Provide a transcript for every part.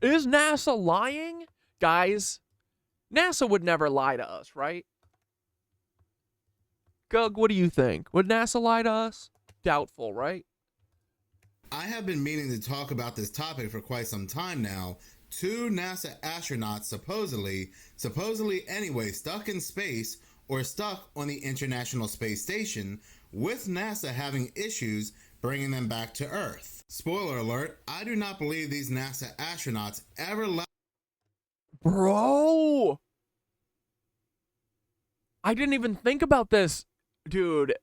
Is NASA lying? Guys, NASA would never lie to us, right? Gug, what do you think? Would NASA lie to us? Doubtful, right? I have been meaning to talk about this topic for quite some time now. Two NASA astronauts supposedly anyway, stuck in space or stuck on the International Space Station, with NASA having issues bringing them back to Earth. Spoiler alert, I do not believe these NASA astronauts ever left. Bro! I didn't even think about this, dude.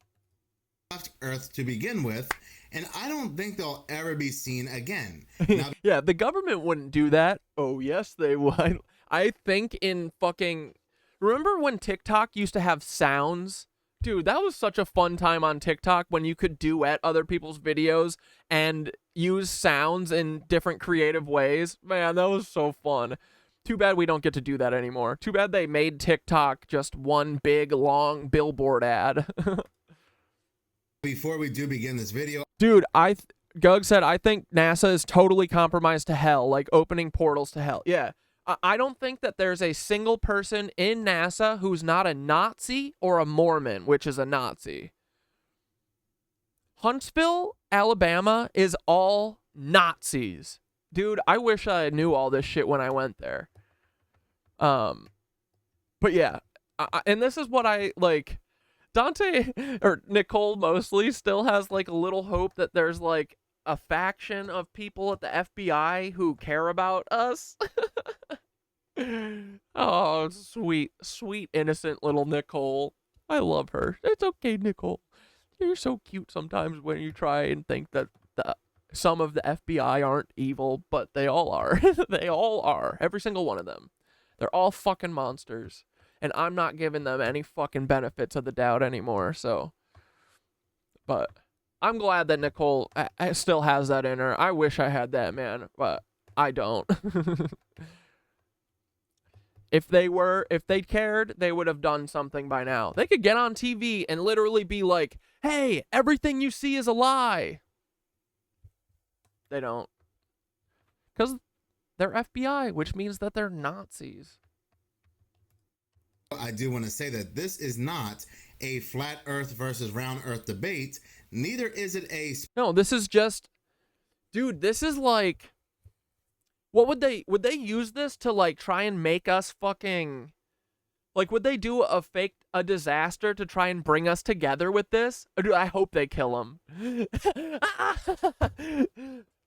Left Earth to begin with, and I don't think they'll ever be seen again. Now, yeah, the government wouldn't do that. Oh, yes, they would. I think in fucking... Remember when TikTok used to have sounds? Dude, that was such a fun time on TikTok when you could duet other people's videos and use sounds in different creative ways. Man, that was so fun. Too bad we don't get to do that anymore. Too bad they made TikTok just one big, long billboard ad. before we do begin this video, Dude, Gug said, I think NASA is totally compromised to hell, like opening portals to hell. Yeah, I don't think that there's a single person in NASA who's not a Nazi or a Mormon, which is a Nazi. Huntsville, Alabama is all Nazis. Dude, I wish I knew all this shit when I went there. But yeah, and this is what I, like, Dante, or Nicole mostly, still has, like, a little hope that there's, like, a faction of people at the FBI who care about us. Oh, sweet, sweet, innocent little Nicole. I love her. It's okay, Nicole. You're so cute sometimes when you try and think that some of the FBI aren't evil, but they all are. They all are. Every single one of them. They're all fucking monsters. And I'm not giving them any fucking benefits of the doubt anymore, so. But I'm glad that Nicole still has that in her. I wish I had that, man, but I don't. If they cared, they would have done something by now. They could get on TV and literally be like, hey, everything you see is a lie. They don't. Because they're FBI, which means that they're Nazis. I do want to say that this is not a flat earth versus round earth debate. Neither is it a... No, this is just... Dude, this is like... What would they use this to, like, try and make us fucking... Like, would they do a disaster to try and bring us together with this? Or I hope they kill him.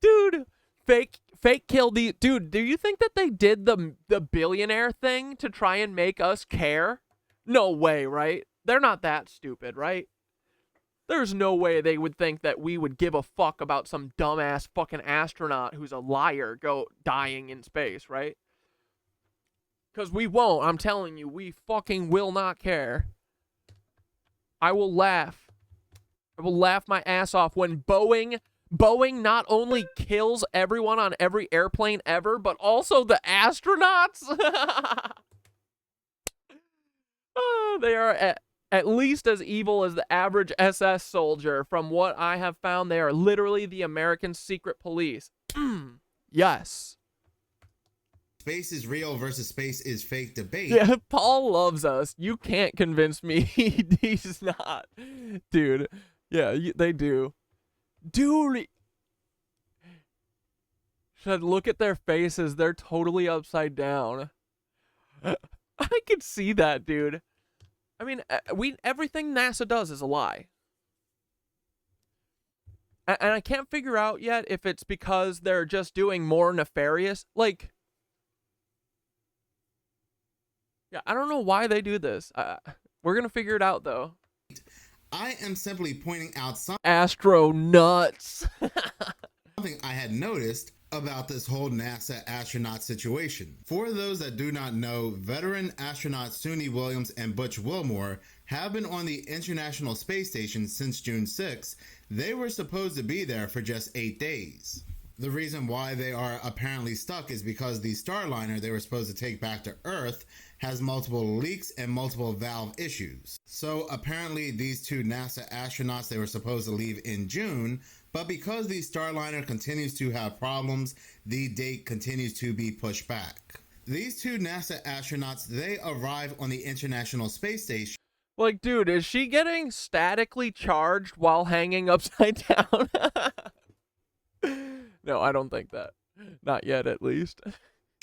Dude, fake kill the... Dude, do you think that they did the billionaire thing to try and make us care? No way, right? They're not that stupid, right? There's no way they would think that we would give a fuck about some dumbass fucking astronaut who's a liar dying in space, right? Because we won't. I'm telling you, we fucking will not care. I will laugh. I will laugh my ass off when Boeing not only kills everyone on every airplane ever, but also the astronauts. Oh, they are at least as evil as the average SS soldier. From what I have found, they are literally the American secret police. Yes. Space is real versus space is fake debate. Yeah, Paul loves us. You can't convince me he's not. Dude, yeah, they do. Dude, should look at their faces. They're totally upside down. I could see that, dude. I mean, everything NASA does is a lie. And I can't figure out yet if it's because they're just doing more nefarious. Like, yeah, I don't know why they do this. We're going to figure it out, though. I am simply pointing out Astro nuts. something I had noticed about this whole NASA astronaut situation. For those that do not know, veteran astronauts Suni Williams and Butch Wilmore have been on the International Space Station since June 6th. They were supposed to be there for just 8 days. The reason why they are apparently stuck is because the Starliner they were supposed to take back to Earth has multiple leaks and multiple valve issues. So apparently these two NASA astronauts, they were supposed to leave in June, But because the Starliner continues to have problems, the date continues to be pushed back. These two NASA astronauts, they arrive on the International Space Station. Like, dude, is she getting statically charged while hanging upside down? No, I don't think that. Not yet, at least.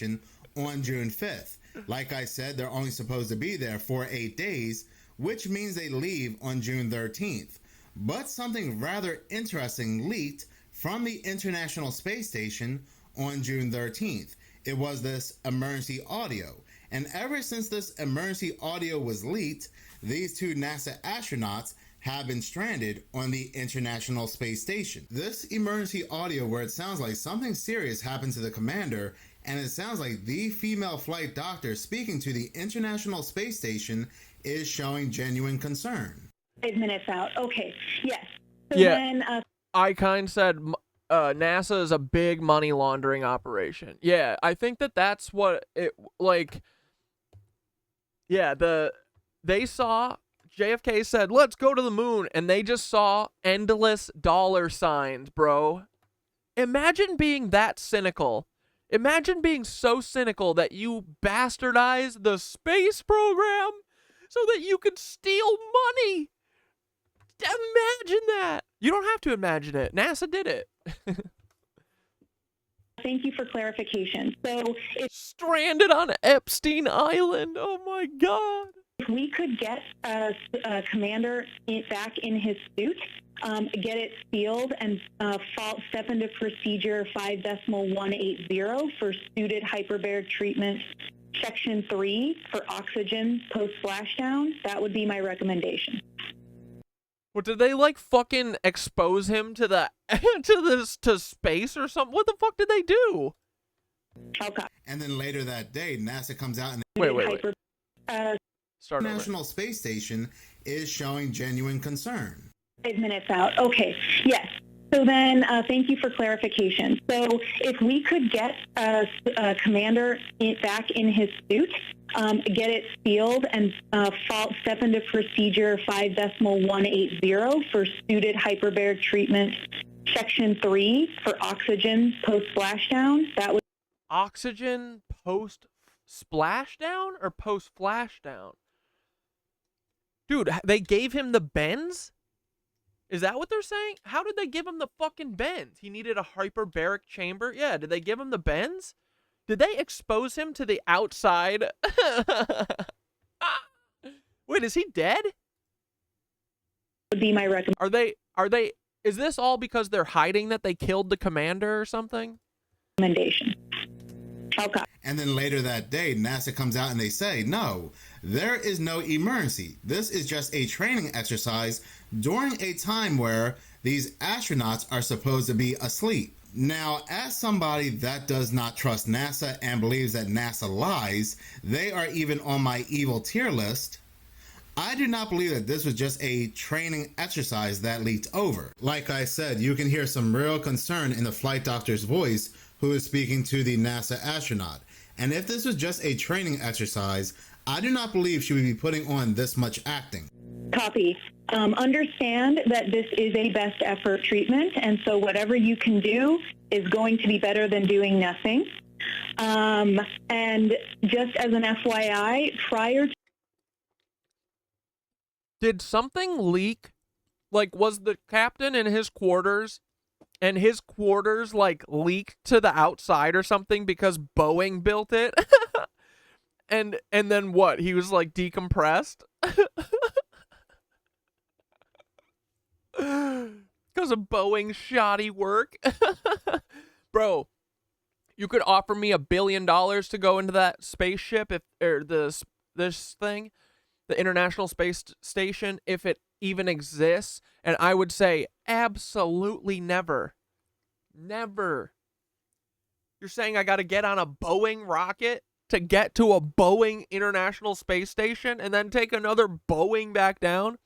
On June 5th. Like I said, they're only supposed to be there for 8 days, which means they leave on June 13th. But something rather interesting leaked from the International Space Station on June 13th. It was this emergency audio. And ever since this emergency audio was leaked, these two NASA astronauts have been stranded on the International Space Station. This emergency audio where it sounds like something serious happened to the commander, and it sounds like the female flight doctor speaking to the International Space Station is showing genuine concern. 5 minutes out. Okay. Yes. So Yeah. then, Icon said NASA is a big money laundering operation. Yeah, I think that's what it, like, yeah, they saw, JFK said, let's go to the moon, and they just saw endless dollar signs, bro. Imagine being that cynical. Imagine being so cynical that you bastardize the space program so that you could steal money. Imagine that. You don't have to imagine it. NASA did it. thank you for clarification. So if Stranded on Epstein Island. Oh my God. we could get a commander back in his suit, get it sealed, and step into procedure 5.180 for suited hyperbaric treatment, section 3 for oxygen post splashdown, that would be my recommendation. What, did they like fucking expose him to the to space or something? What the fuck did they do? Okay. And then later that day, NASA comes out and Wait. Start over. International Space Station is showing genuine concern. 5 minutes out. Okay. Yes. So then, thank you for clarification. So if we could get a commander back in his suit, get it sealed, and step into procedure 5.180 for suited hyperbaric treatment, section 3 for oxygen post splashdown, that would Oxygen post splashdown or post flashdown? Dude, they gave him the bends? Is that what they're saying? How did they give him the fucking bends? He needed a hyperbaric chamber? Yeah, did they give him the bends? Did they expose him to the outside? Wait, is he dead? would be my recommendation. Is this all because they're hiding that they killed the commander or something? Okay. And then later that day, NASA comes out and they say, no, there is no emergency. This is just a training exercise during a time where these astronauts are supposed to be asleep. Now, as somebody that does not trust NASA and believes that NASA lies, they are even on my evil tier list. I do not believe that this was just a training exercise that leaked over. Like I said, you can hear some real concern in the flight doctor's voice who is speaking to the NASA astronaut. And if this was just a training exercise, I do not believe she would be putting on this much acting. Copy. Understand that this is a best effort treatment, and so whatever you can do is going to be better than doing nothing. And just as an FYI, prior to Did something leak? Like, was the captain in his quarters and his quarters, like, leaked to the outside or something because Boeing built it? and then what? He was, like, decompressed? Because of Boeing's shoddy work? Bro, you could offer me $1 billion to go into that spaceship, this thing, the International Space Station, if it even exists, and I would say absolutely never. Never. You're saying I got to get on a Boeing rocket to get to a Boeing International Space Station and then take another Boeing back down?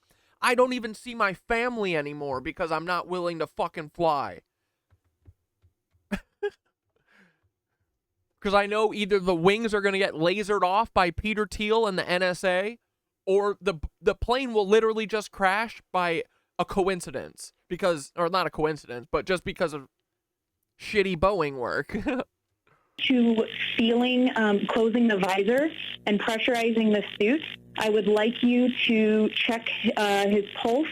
I don't even see my family anymore because I'm not willing to fucking fly. Because I know either the wings are going to get lasered off by Peter Thiel and the NSA, or the plane will literally just crash by a coincidence because, or not a coincidence, but just because of shitty Boeing work. To feeling, closing the visor and pressurizing the suit, I would like you to check his pulse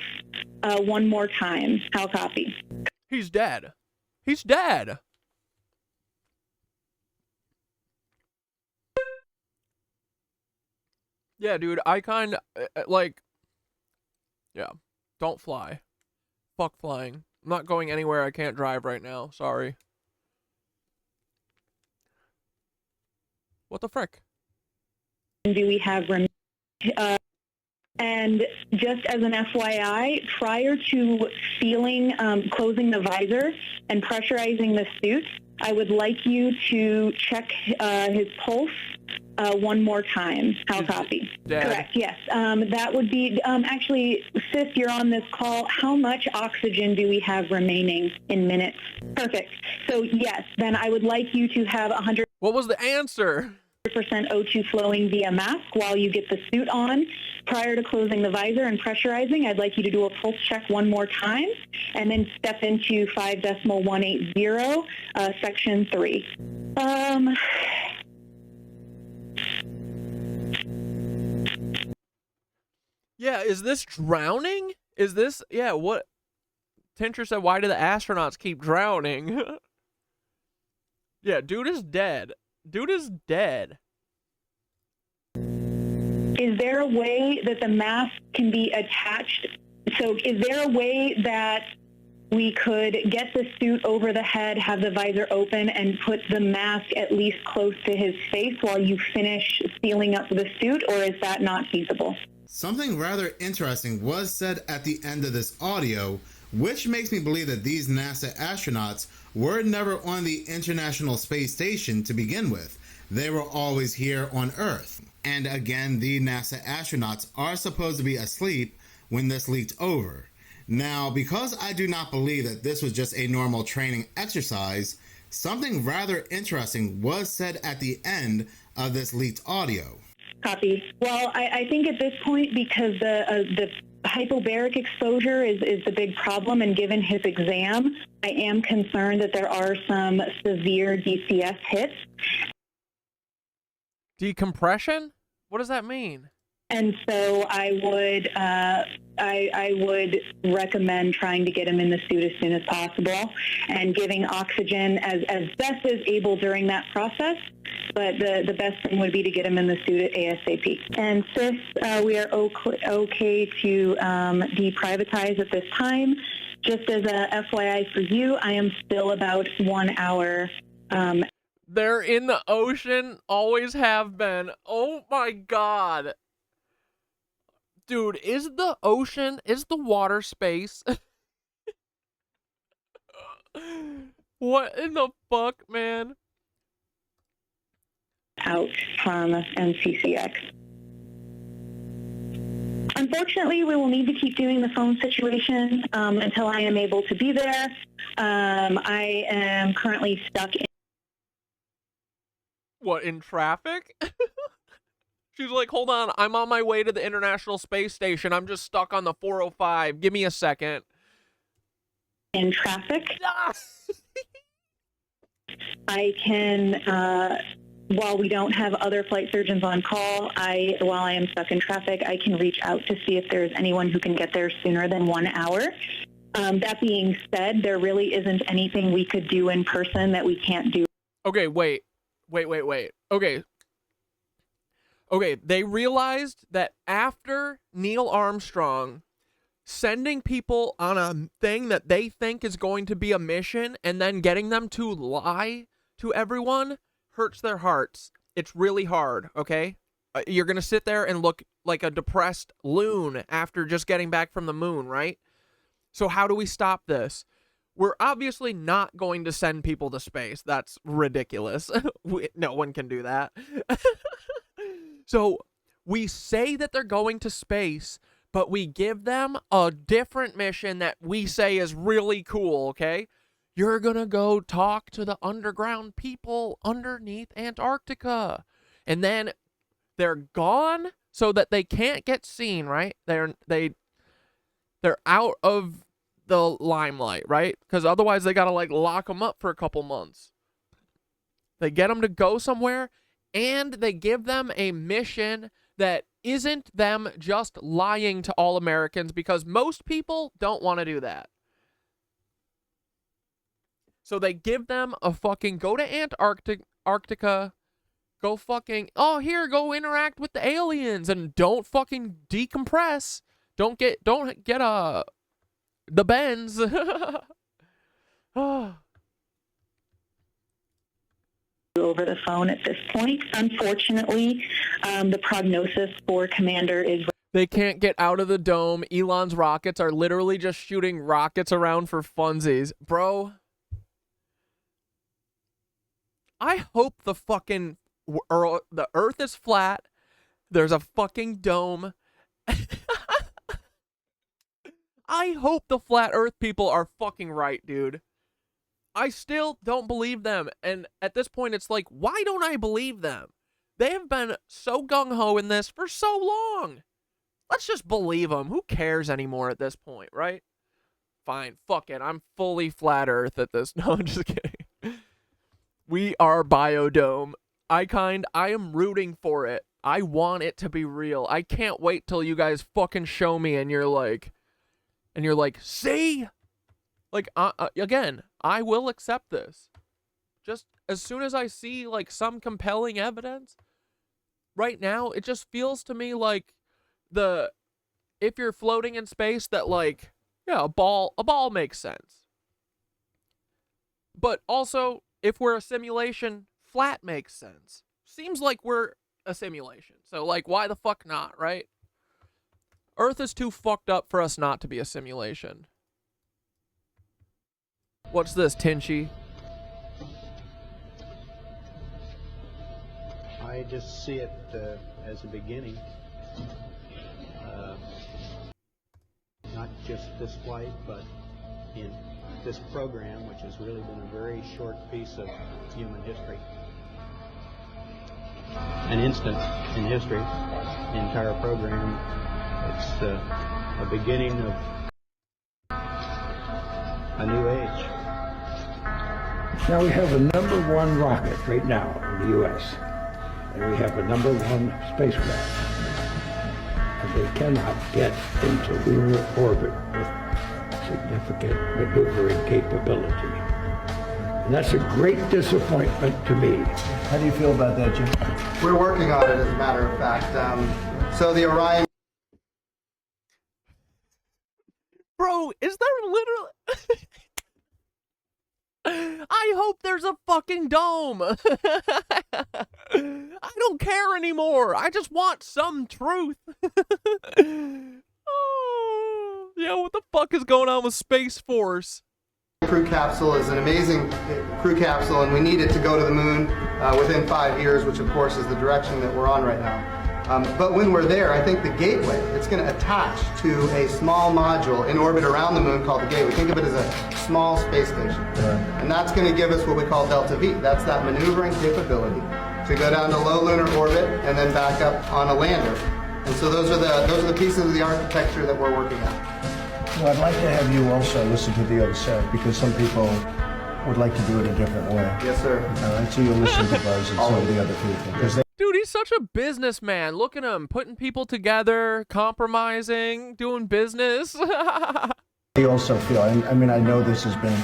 one more time. How copy? He's dead. He's dead. Yeah, dude, I kind of, like, yeah, don't fly. Fuck flying. I'm not going anywhere I can't drive right now. Sorry. What the frick? Do we have and just as an FYI, prior to feeling, closing the visor and pressurizing the suit, I would like you to check his pulse one more time. How copy? Dead. Correct, yes. That would be, actually, Sif, you're on this call. How much oxygen do we have remaining in minutes? Perfect. So, yes, then I would like you to have 100%. What was the answer? O2 flowing via mask while you get the suit on. Prior to closing the visor and pressurizing, I'd like you to do a pulse check one more time and then step into 5.180, section 3. Yeah, is this drowning? Is this, yeah, what? Tincher said, why do the astronauts keep drowning? Yeah, dude is dead. Dude is dead. Is there a way that the mask can be attached? So is there a way that we could get the suit over the head, have the visor open, and put the mask at least close to his face while you finish sealing up the suit, or is that not feasible? Something rather interesting was said at the end of this audio, which makes me believe that these NASA astronauts were never on the International Space Station to begin with. They were always here on Earth. And again, the NASA astronauts are supposed to be asleep when this leaked over. Now, because I do not believe that this was just a normal training exercise, something rather interesting was said at the end of this leaked audio. Copy. Well, I think at this point, because the hypobaric exposure is the big problem, and given his exam, I am concerned that there are some severe DCS hits. Decompression? What does that mean? And so I would recommend trying to get him in the suit as soon as possible and giving oxygen as best as able during that process. But the best thing would be to get him in the suit ASAP. And sis, we are okay to deprivatize at this time. Just as a FYI for you, I am still about 1 hour. They're in the ocean, always have been. Oh my god. Dude, is the ocean, is the water space? What in the fuck, man? Out from NCCX. Unfortunately, we will need to keep doing the phone situation until I am able to be there. I am currently stuck in... What, in traffic? She's like, hold on, I'm on my way to the International Space Station. I'm just stuck on the 405. Give me a second. In traffic. I can, while we don't have other flight surgeons on call, while I am stuck in traffic, I can reach out to see if there's anyone who can get there sooner than 1 hour. That being said, there really isn't anything we could do in person that we can't do. Okay, wait. Okay, they realized that after Neil Armstrong sending people on a thing that they think is going to be a mission and then getting them to lie to everyone hurts their hearts. It's really hard, okay? You're going to sit there and look like a depressed loon after just getting back from the moon, right? So how do we stop this? We're obviously not going to send people to space. That's ridiculous. No one can do that. So we say that they're going to space, but we give them a different mission that we say is really cool, okay? You're going to go talk to the underground people underneath Antarctica. And then they're gone so that they can't get seen, right? They're out of the limelight, right? Because otherwise they gotta like lock them up for a couple months. They get them to go somewhere, and they give them a mission that isn't them just lying to all Americans, because most people don't want to do that. So they give them a fucking go to Antarctica, go fucking, oh, here, go interact with the aliens, and don't fucking decompress. Don't get the bends. Over the phone at this point. Unfortunately, the prognosis for Commander is... They can't get out of the dome. Elon's rockets are literally just shooting rockets around for funsies. Bro, I hope the fucking the Earth is flat. There's a fucking dome. I hope the flat Earth people are fucking right, dude. I still don't believe them. And at this point, it's like, why don't I believe them? They have been so gung-ho in this for so long. Let's just believe them. Who cares anymore at this point, right? Fine, fuck it. I'm fully flat Earth at this. No, I'm just kidding. We are Biodome. I am rooting for it. I want it to be real. I can't wait till you guys fucking show me and you're like, see? Like, again, I will accept this. Just as soon as I see, like, some compelling evidence, right now, it just feels to me like if you're floating in space, that, like, yeah, a ball makes sense. But also, if we're a simulation, flat makes sense. Seems like we're a simulation. So, like, why the fuck not, right? Earth is too fucked up for us not to be a simulation. What's this, Tinchy? I just see it as a beginning. Not just this flight, but in this program, which has really been a very short piece of human history. An instant in history, the entire program. It's a beginning of a new age. Now we have a #1 rocket right now in the U.S. and we have a #1 spacecraft. And they cannot get into lunar orbit with significant maneuvering capability. And that's a great disappointment to me. How do you feel about that, Jim? We're working on it, as a matter of fact. So the Orion... Bro, is there literally... I hope there's a fucking dome. I don't care anymore. I just want some truth. Oh, yeah, what the fuck is going on with Space Force? Crew capsule is an amazing crew capsule, and we need it to go to the moon within 5 years, which of course is the direction that we're on right now. But when we're there, I think the gateway, it's going to attach to a small module in orbit around the moon called the gateway. Think of it as a small space station. Right. And that's going to give us what we call delta V. That's that maneuvering capability to go down to low lunar orbit and then back up on a lander. And so those are the pieces of the architecture that we're working on. Well, I'd like to have you also listen to the other side, because some people would like to do it a different way. Yes, sir. All right, so you'll listen to Buzz and some of the other people. Dude, he's such a businessman. Look at him, putting people together, compromising, doing business. I also feel, I mean, I know this has been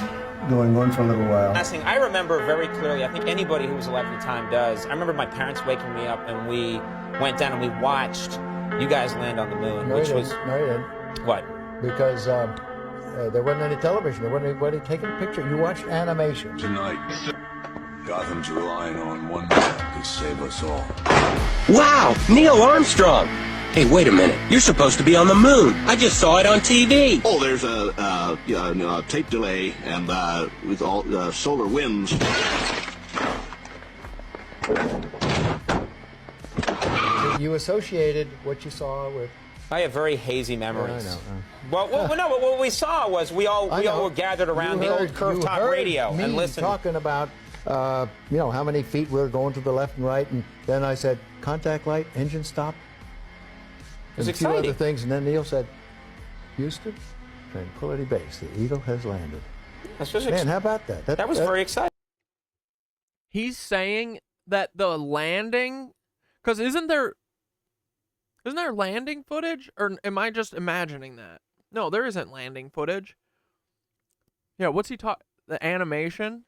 going on for a little while. Last thing, I remember very clearly, I think anybody who was alive at the time does, I remember my parents waking me up and we went down and we watched you guys land on the moon, No, which you was... didn't. No, you didn't. What? Because there wasn't any television. There wasn't anybody taking a picture. You watched animation. Tonight, Gotham's relying on one man to save us all. Wow, Neil Armstrong! Hey, wait a minute. You're supposed to be on the moon. I just saw it on TV. Oh, there's a tape delay, and with all solar winds. You associated what you saw with... I have very hazy memories. Yeah, I know. Well, no, but what we saw was we all were gathered around the old curved top radio and listened. Talking about, you know, how many feet we were going to the left and right, and then I said, contact light, engine stop. It was and a few exciting. other things, and then Neil said, Houston, Tranquility Base. The Eagle has landed. That's just Man, how about that? That was very exciting. He's saying that the landing, because isn't there landing footage, or am I just imagining that? No, there isn't landing footage. Yeah, what's he talking? The animation?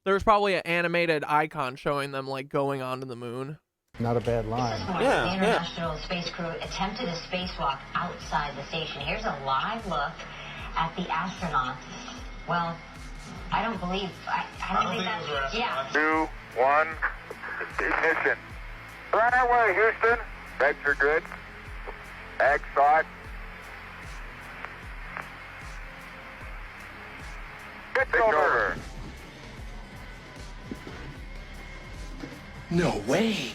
There's probably an animated icon showing them like going onto the moon. Not a bad line. The International Space Crew attempted a spacewalk outside the station. Here's a live look at the astronauts. Well, I don't believe. I don't think that's. Yeah. 2, 1, ignition. Right away, Houston. Regs are good. Ag thought. Pitch over. No way.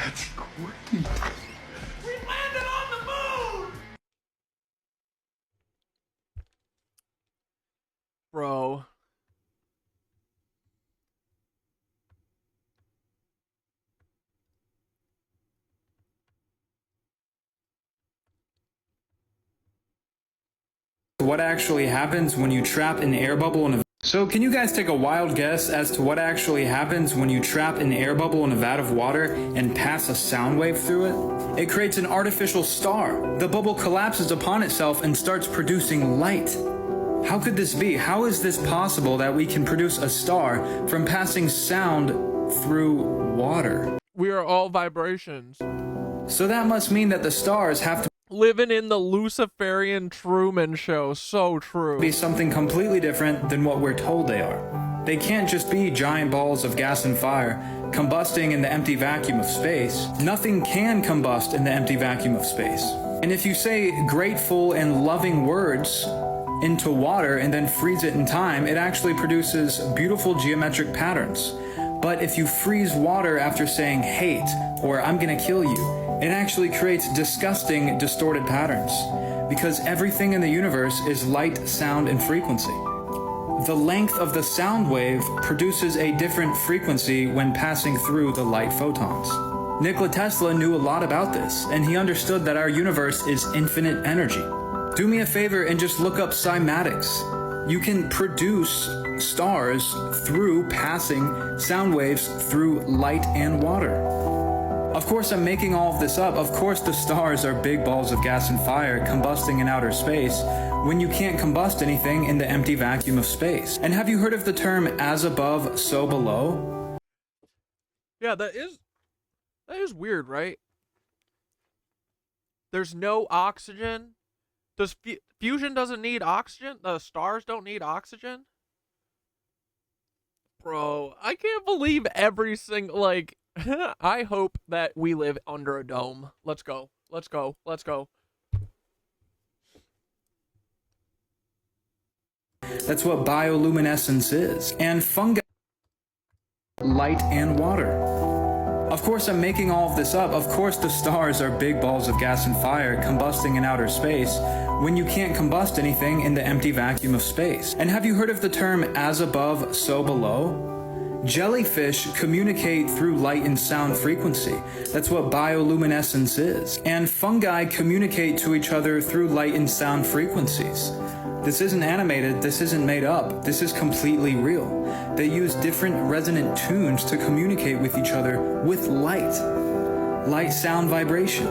That's great. We landed on the moon! Bro. What actually happens when you trap an air bubble in a... So can you guys take a wild guess as to what actually happens when you trap an air bubble in a vat of water and pass a sound wave through it? It creates an artificial star. The bubble collapses upon itself and starts producing light. How could this be? How is this possible that we can produce a star from passing sound through water? We are all vibrations. So that must mean that the stars have to living in the Luciferian Truman Show. So true. Be something completely different than what we're told they are. They can't just be giant balls of gas and fire combusting in the empty vacuum of space. Nothing can combust in the empty vacuum of space. And if you say grateful and loving words into water and then freeze it in time, it actually produces beautiful geometric patterns. But if you freeze water after saying hate or I'm gonna kill you, it actually creates disgusting, distorted patterns. Because everything in the universe is light, sound, and frequency. The length of the sound wave produces a different frequency when passing through the light photons. Nikola Tesla knew a lot about this, and he understood that our universe is infinite energy. Do me a favor and just look up cymatics. You can produce stars through passing sound waves through light and water. Of course, I'm making all of this up. Of course, the stars are big balls of gas and fire combusting in outer space when you can't combust anything in the empty vacuum of space. And have you heard of the term as above, so below? Yeah, that is weird, right? There's no oxygen. Does fusion doesn't need oxygen? The stars don't need oxygen? Bro, I can't believe every single, like, I hope that we live under a dome. Let's go. Let's go. Let's go. That's what bioluminescence is. And fungi, light and water. Of course, I'm making all of this up. Of course, the stars are big balls of gas and fire combusting in outer space when you can't combust anything in the empty vacuum of space. And have you heard of the term as above, so below? Jellyfish communicate through light and sound frequency. That's what bioluminescence is. And fungi communicate to each other through light and sound frequencies. This isn't animated, this isn't made up, this is completely real. They use different resonant tunes to communicate with each other with light. Light, sound, vibration.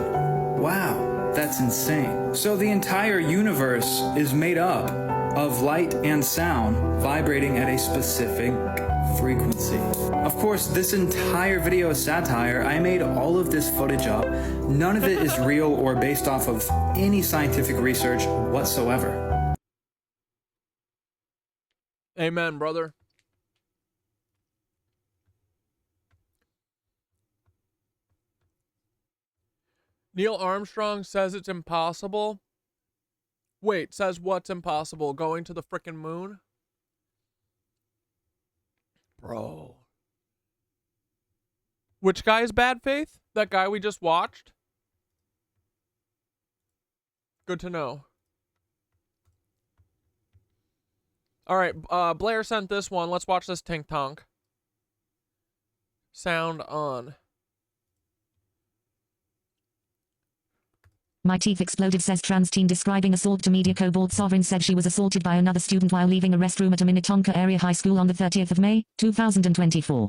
Wow, that's insane. So the entire universe is made up of light and sound vibrating at a specific frequency. Of course, this entire video is satire. I made all of this footage up. None of it is real or based off of any scientific research whatsoever. Amen, brother. Neil Armstrong says it's impossible. Wait, says what's impossible? Going to the frickin' moon? Bro. Which guy is bad faith? That guy we just watched? Good to know. Alright, Blair sent this one. Let's watch this tink tonk. Sound on. My teeth exploded, says trans teen describing assault to media. Cobalt Sovereign said she was assaulted by another student while leaving a restroom at a Minnetonka area high school on the 30th of May, 2024.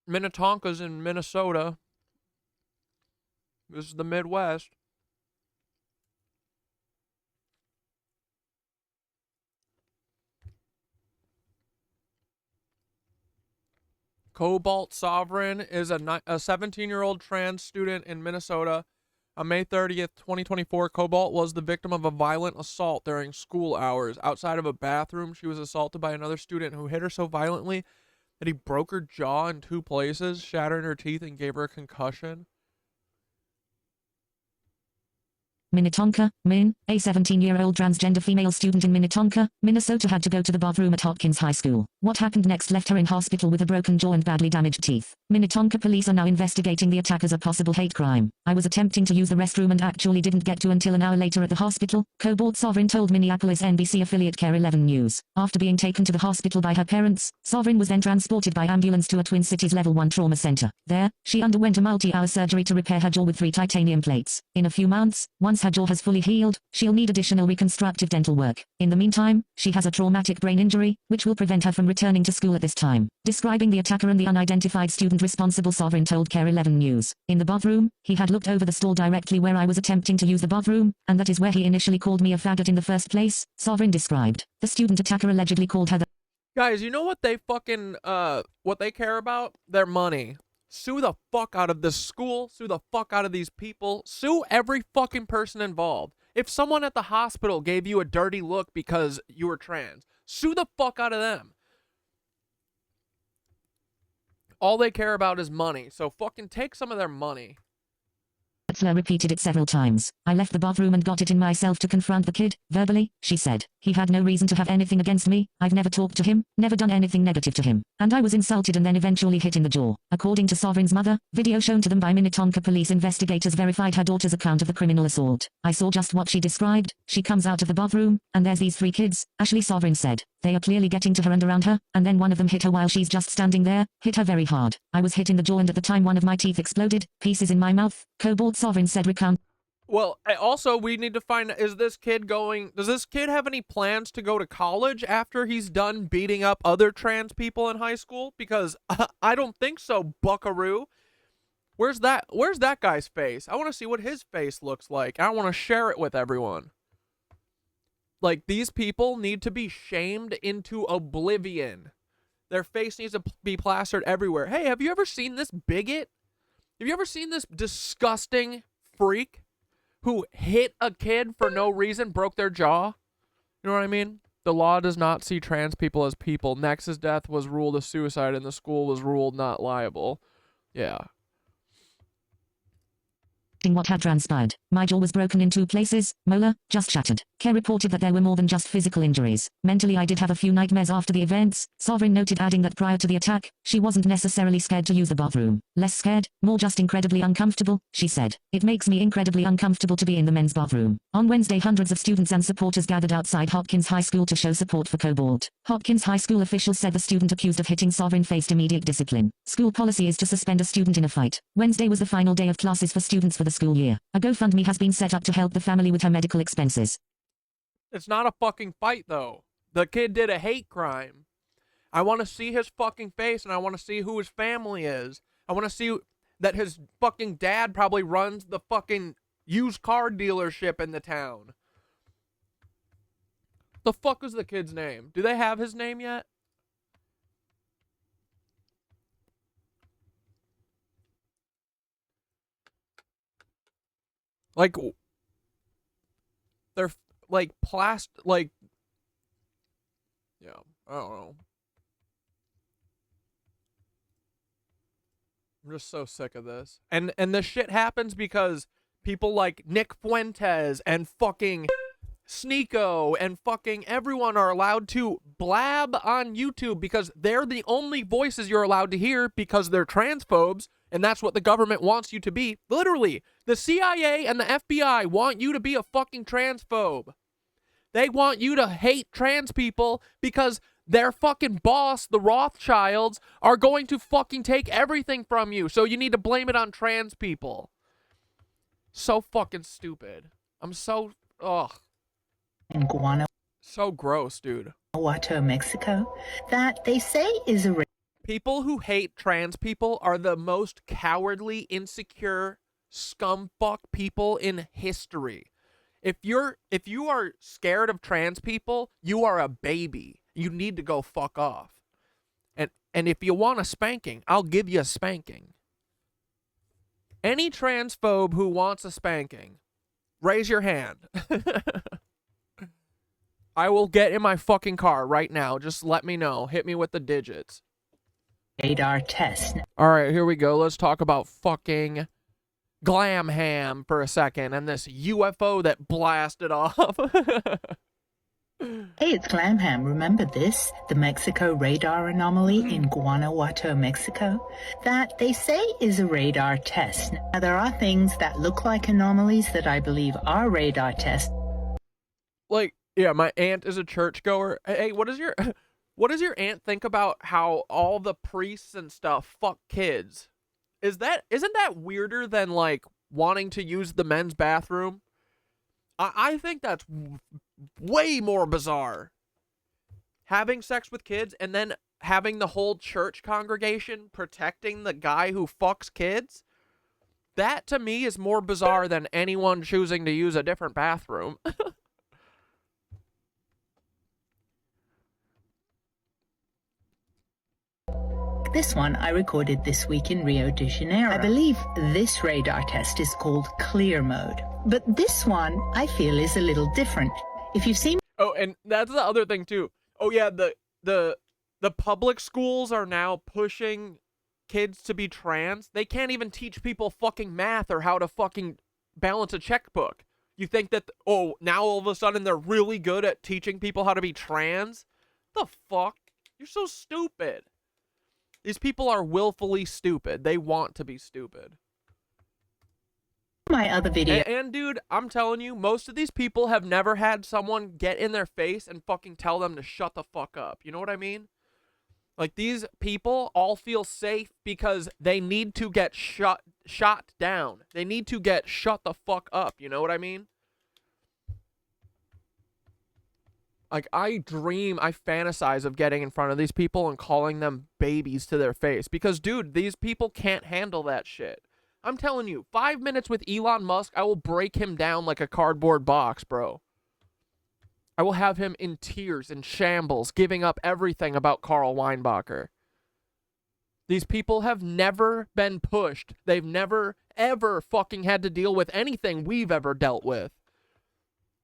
Minnetonka's in Minnesota. This is the Midwest. Cobalt Sovereign is a 17-year-old trans student in Minnesota. On May 30th, 2024, Cobalt was the victim of a violent assault during school hours. Outside of a bathroom, she was assaulted by another student who hit her so violently that he broke her jaw in 2 places, shattered her teeth, and gave her a concussion. Minnetonka, Min, a 17-year-old transgender female student in Minnetonka, Minnesota had to go to the bathroom at Hopkins High School. What happened next left her in hospital with a broken jaw and badly damaged teeth. Minnetonka police are now investigating the attack as a possible hate crime. I was attempting to use the restroom and actually didn't get to until an hour later at the hospital, Cobalt Sovereign told Minneapolis NBC affiliate KARE 11 News. After being taken to the hospital by her parents, Sovereign was then transported by ambulance to a Twin Cities Level 1 trauma center. There, she underwent a multi-hour surgery to repair her jaw with 3 titanium plates. In a few months, once her jaw has fully healed, she'll need additional reconstructive dental work. In the meantime, she has a traumatic brain injury, which will prevent her from returning to school at this time. Describing the attacker and the unidentified student responsible, Sovereign told KARE 11 News. In the bathroom, he had looked over the stall directly where I was attempting to use the bathroom, and that is where he initially called me a faggot in the first place, Sovereign described. The student attacker allegedly called her the... Guys, you know what they fucking, what they care about? Their money. Sue the fuck out of this school. Sue the fuck out of these people. Sue every fucking person involved. If someone at the hospital gave you a dirty look because you were trans, sue the fuck out of them. All they care about is money, so fucking take some of their money. Fleur repeated it several times. I left the bathroom and got it in myself to confront the kid, verbally, she said. He had no reason to have anything against me. I've never talked to him, never done anything negative to him. And I was insulted and then eventually hit in the jaw. According to Sovereign's mother, video shown to them by Minnetonka police investigators verified her daughter's account of the criminal assault. I saw just what she described. She comes out of the bathroom, and there's these 3 kids, Ashley Sovereign said. They are clearly getting to her and around her, and then one of them hit her while she's just standing there, hit her very hard. I was hit in the jaw and at the time one of my teeth exploded, pieces in my mouth, Cobalt Sovereign said recount. Well, also, we need to find, does this kid have any plans to go to college after he's done beating up other trans people in high school? Because I don't think so, buckaroo. Where's that guy's face? I want to see what his face looks like. I want to share it with everyone. Like, these people need to be shamed into oblivion. Their face needs to be plastered everywhere. Hey, have you ever seen this bigot? Have you ever seen this disgusting freak who hit a kid for no reason, broke their jaw? You know what I mean? The law does not see trans people as people. Nex's death was ruled a suicide and the school was ruled not liable. Yeah. What had transpired. My jaw was broken in 2 places, molar, just shattered. KARE reported that there were more than just physical injuries. Mentally I did have a few nightmares after the events, Sovereign noted, adding that prior to the attack, she wasn't necessarily scared to use the bathroom. Less scared, more just incredibly uncomfortable, she said. It makes me incredibly uncomfortable to be in the men's bathroom. On Wednesday, hundreds of students and supporters gathered outside Hopkins High School to show support for Cobalt. Hopkins High School officials said the student accused of hitting Sovereign faced immediate discipline. School policy is to suspend a student in a fight. Wednesday was the final day of classes for students for the school year. A GoFundMe has been set up to help the family with her medical expenses. It's not a fucking fight, though. The kid did a hate crime. I want to see his fucking face, and I want to see who his family is. I want to see that his fucking dad probably runs the fucking used car dealership in the town. The fuck was the kid's name? Do they have his name yet? Like, they're like like, yeah, I don't know. I'm just so sick of this. And this shit happens because people like Nick Fuentes and fucking Sneeko and fucking everyone are allowed to blab on YouTube because they're the only voices you're allowed to hear because they're transphobes, and that's what the government wants you to be. Literally, the CIA and the FBI want you to be a fucking transphobe. They want you to hate trans people because their fucking boss, the Rothschilds, are going to fucking take everything from you, so you need to blame it on trans people. So fucking stupid. I'm so, ugh. In Guanajuato, So gross, dude. Mexico, that they say is a... People who hate trans people are the most cowardly, insecure, scumfuck people in history. If you are scared of trans people, you are a baby. You need to go fuck off. And if you want a spanking, I'll give you a spanking. Any transphobe who wants a spanking, raise your hand. I will get in my fucking car right now. Just let me know. Hit me with the digits. Radar test. All right, here we go. Let's talk about fucking glam ham for a second and this UFO that blasted off. Hey, it's Glamham. Remember this? The Mexico radar anomaly in Guanajuato, Mexico? That they say is a radar test. Now, there are things that look like anomalies that I believe are radar tests. Like, yeah, my aunt is a churchgoer. Hey, what does your aunt think about how all the priests and stuff fuck kids? Isn't that weirder than, like, wanting to use the men's bathroom? I think that's way more bizarre. Having sex with kids and then having the whole church congregation protecting the guy who fucks kids? That, to me, is more bizarre than anyone choosing to use a different bathroom. This one I recorded this week in Rio de Janeiro. I believe this radar test is called clear mode. But this one, I feel, is a little different. If you've seen... Oh, and that's the other thing, too. Oh, yeah, the public schools are now pushing kids to be trans. They can't even teach people fucking math or how to fucking balance a checkbook. You think that, oh, now all of a sudden they're really good at teaching people how to be trans? The fuck? You're so stupid. These people are willfully stupid. They want to be stupid. My other video. And dude, I'm telling you, most of these people have never had someone get in their face and fucking tell them to shut the fuck up. You know what I mean? Like, these people all feel safe because they need to get shot down. They need to get shut the fuck up. You know what I mean? Like, I fantasize of getting in front of these people and calling them babies to their face. Because, dude, these people can't handle that shit. I'm telling you, 5 minutes with Elon Musk, I will break him down like a cardboard box, bro. I will have him in tears and shambles, giving up everything about Karl Weinbacher. These people have never been pushed. They've never, ever fucking had to deal with anything we've ever dealt with.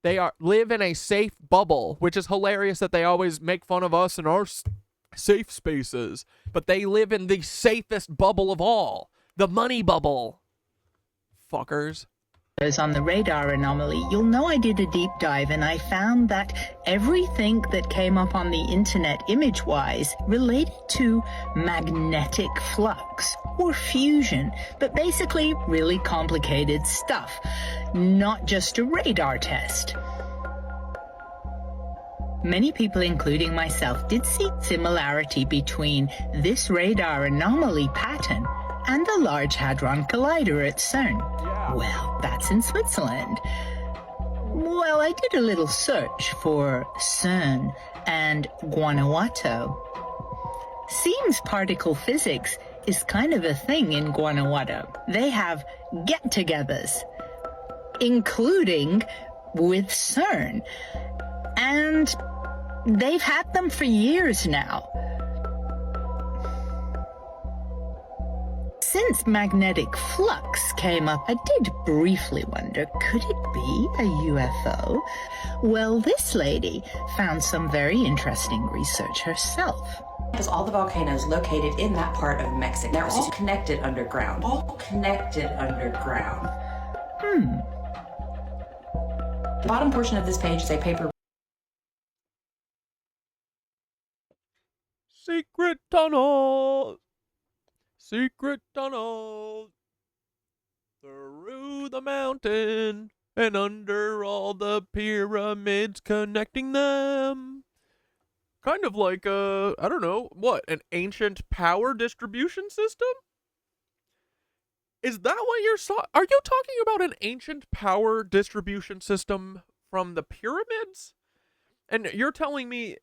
They live in a safe bubble, which is hilarious that they always make fun of us in our safe spaces. But they live in the safest bubble of all. The money bubble. Fuckers. On the radar anomaly, you'll know I did a deep dive and I found that everything that came up on the internet image-wise related to magnetic flux or fusion, but basically really complicated stuff, not just a radar test. Many people, including myself, did see similarity between this radar anomaly pattern and the Large Hadron Collider at CERN. Yeah. Well, that's in Switzerland. Well, I did a little search for CERN and Guanajuato. Seems particle physics is kind of a thing in Guanajuato. They have get-togethers, including with CERN. And they've had them for years now. Since magnetic flux came up, I did briefly wonder, could it be a UFO? Well, this lady found some very interesting research herself. Because all the volcanoes located in that part of Mexico, they're all connected underground. All connected underground. The bottom portion of this page is a paper. Secret tunnels. Secret tunnels through the mountain and under all the pyramids connecting them. Kind of like I don't know, what, an ancient power distribution system? Is that what you're are you talking about an ancient power distribution system from the pyramids? And you're telling me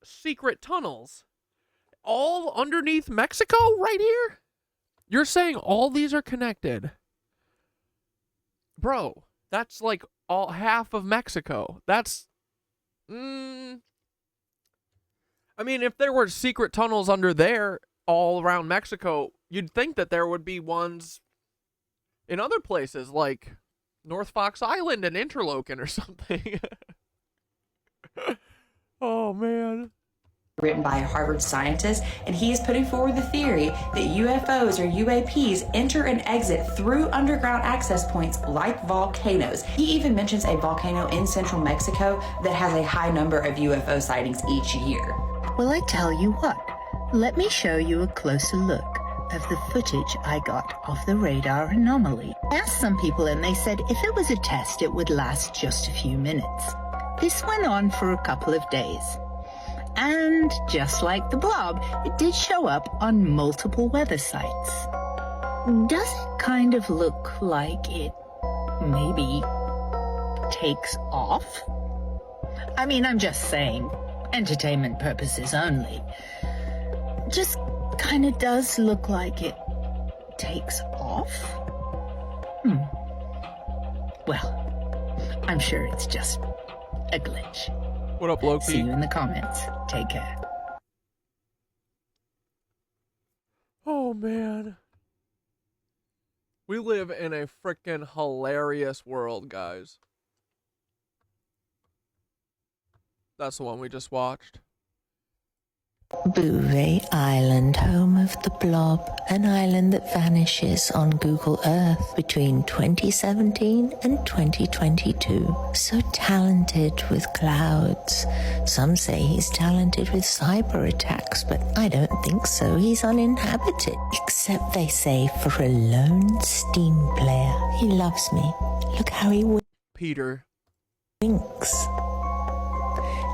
secret tunnels all underneath Mexico right here? You're saying all these are connected? Bro, that's like all half of Mexico. That's I mean, if there were secret tunnels under there all around Mexico, you'd think that there would be ones in other places like North Fox Island and Interlochen or something. Oh, man. Written by a Harvard scientist, and he is putting forward the theory that UFOs or UAPs enter and exit through underground access points like volcanoes. He even mentions a volcano in central Mexico that has a high number of UFO sightings each year. Well, I tell you what, let me show you a closer look of the footage I got of the radar anomaly. I asked some people and they said if it was a test, it would last just a few minutes. This went on for a couple of days. And just like the blob, it did show up on multiple weather sites. Does it kind of look like it maybe takes off? I mean, I'm just saying, entertainment purposes only. Just kind of does look like it takes off. Well, I'm sure it's just a glitch. What up, Loki? See you in the comments. Take care. Oh, man. We live in a freaking hilarious world, guys. That's the one we just watched. Bouvet Island, home of the blob, an island that vanishes on Google Earth between 2017 and 2022. So talented with clouds. Some say he's talented with cyber attacks, but I don't think so. He's uninhabited. Except they say for a lone Steam player. He loves me. Look how he Peter winks.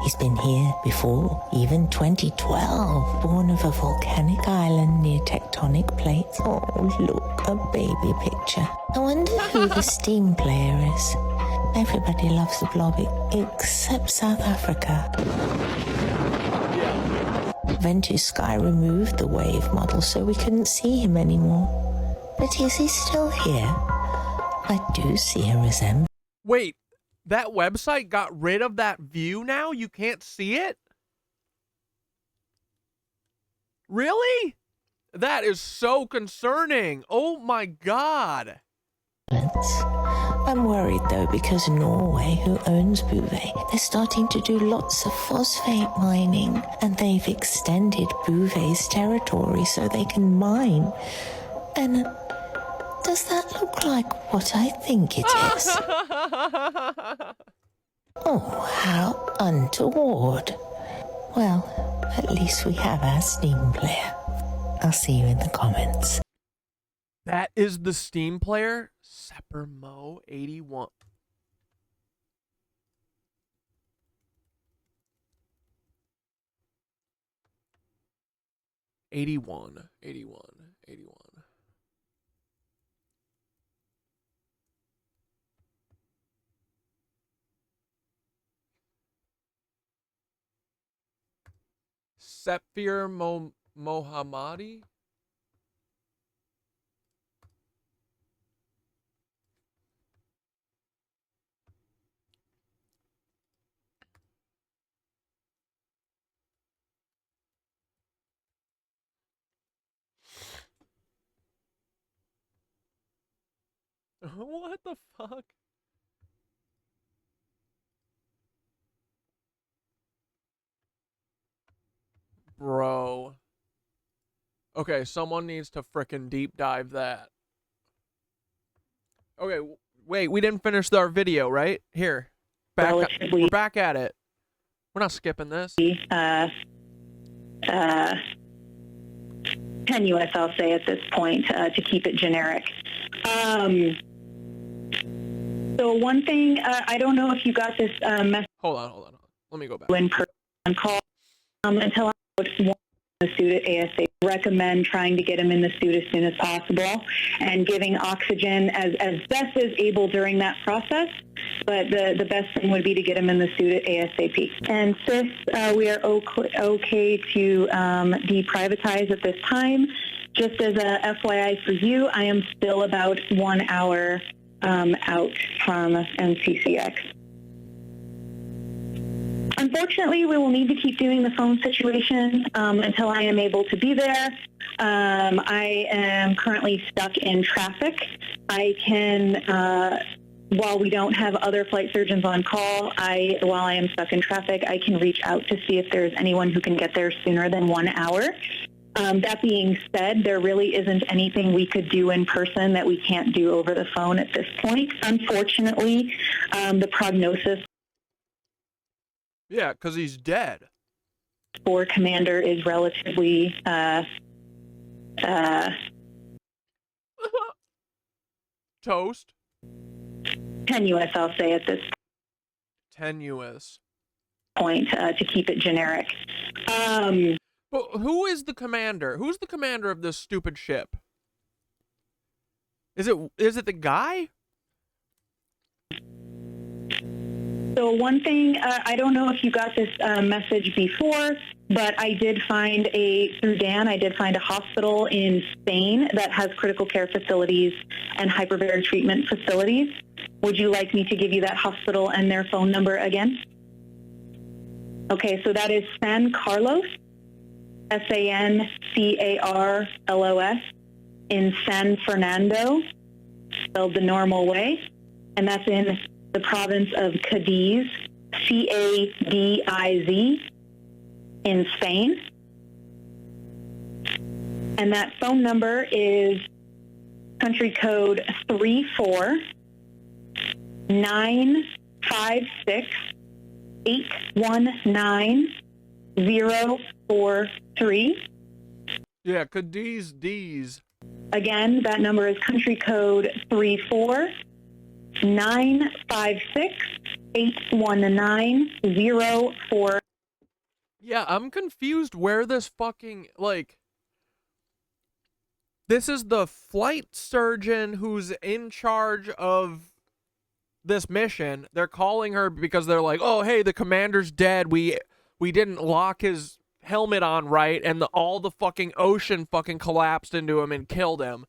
He's been here before, even 2012, born of a volcanic island near tectonic plates. Oh, look, a baby picture. I wonder who the Steam player is. Everybody loves the blob except South Africa. Ventus Sky removed the wave model so we couldn't see him anymore. But is he still here? I do see a resemblance. Wait. That website got rid of that view now? You can't see it? Really? That is so concerning. Oh my God. I'm worried though because Norway, who owns Bouvet, they're starting to do lots of phosphate mining, and they've extended Bouvet's territory so they can mine. And does that look like what I think it is? Oh, how untoward. Well, at least we have our Steam player. I'll see you in the comments. That is the Steam player? Seppermo 81. '81. Sapphire Mohammadi? What the fuck? Bro. Okay, someone needs to frickin' deep dive that. Okay, wait, we didn't finish our video, right? Here. We're back at it. We're not skipping this. Tenuous, I'll say at this point, to keep it generic. So one thing, I don't know if you got this message. Hold on. Let me go back. When person call until I want the suit at ASAP. recommend trying to get him in the suit as soon as possible and giving oxygen as best as able during that process. But the best thing would be to get him in the suit ASAP. And SIFT, we are okay to deprivatize at this time. Just as a FYI for you, I am still about 1 hour out from MCCX. Unfortunately, we will need to keep doing the phone situation until I am able to be there. I am currently stuck in traffic. I can, while we don't have other flight surgeons on call, while I am stuck in traffic, I can reach out to see if there's anyone who can get there sooner than 1 hour. That being said, there really isn't anything we could do in person that we can't do over the phone at this point. Unfortunately, the prognosis... Yeah, because he's dead. ...for Commander is relatively... Toast? tenuous, I'll say, at this Tenuous. point, to keep it generic. But who is the commander? Who's the commander of this stupid ship? Is it the guy? So one thing, I don't know if you got this message before, but I did find through Dan, I did find a hospital in Spain that has critical care facilities and hyperbaric treatment facilities. Would you like me to give you that hospital and their phone number again? Okay, so that is San Carlos, Sancarlos, in San Fernando, spelled the normal way, and that's in the province of Cadiz, Cadiz, in Spain. And that phone number is country code 34956819043. Yeah, Cadiz D's. Again, that number is country code 34956819043. Yeah, I'm confused where this fucking, like, this is the flight surgeon who's in charge of this mission. They're calling her because they're like, oh, hey, the commander's dead. We didn't lock his helmet on right, and all the fucking ocean fucking collapsed into him and killed him.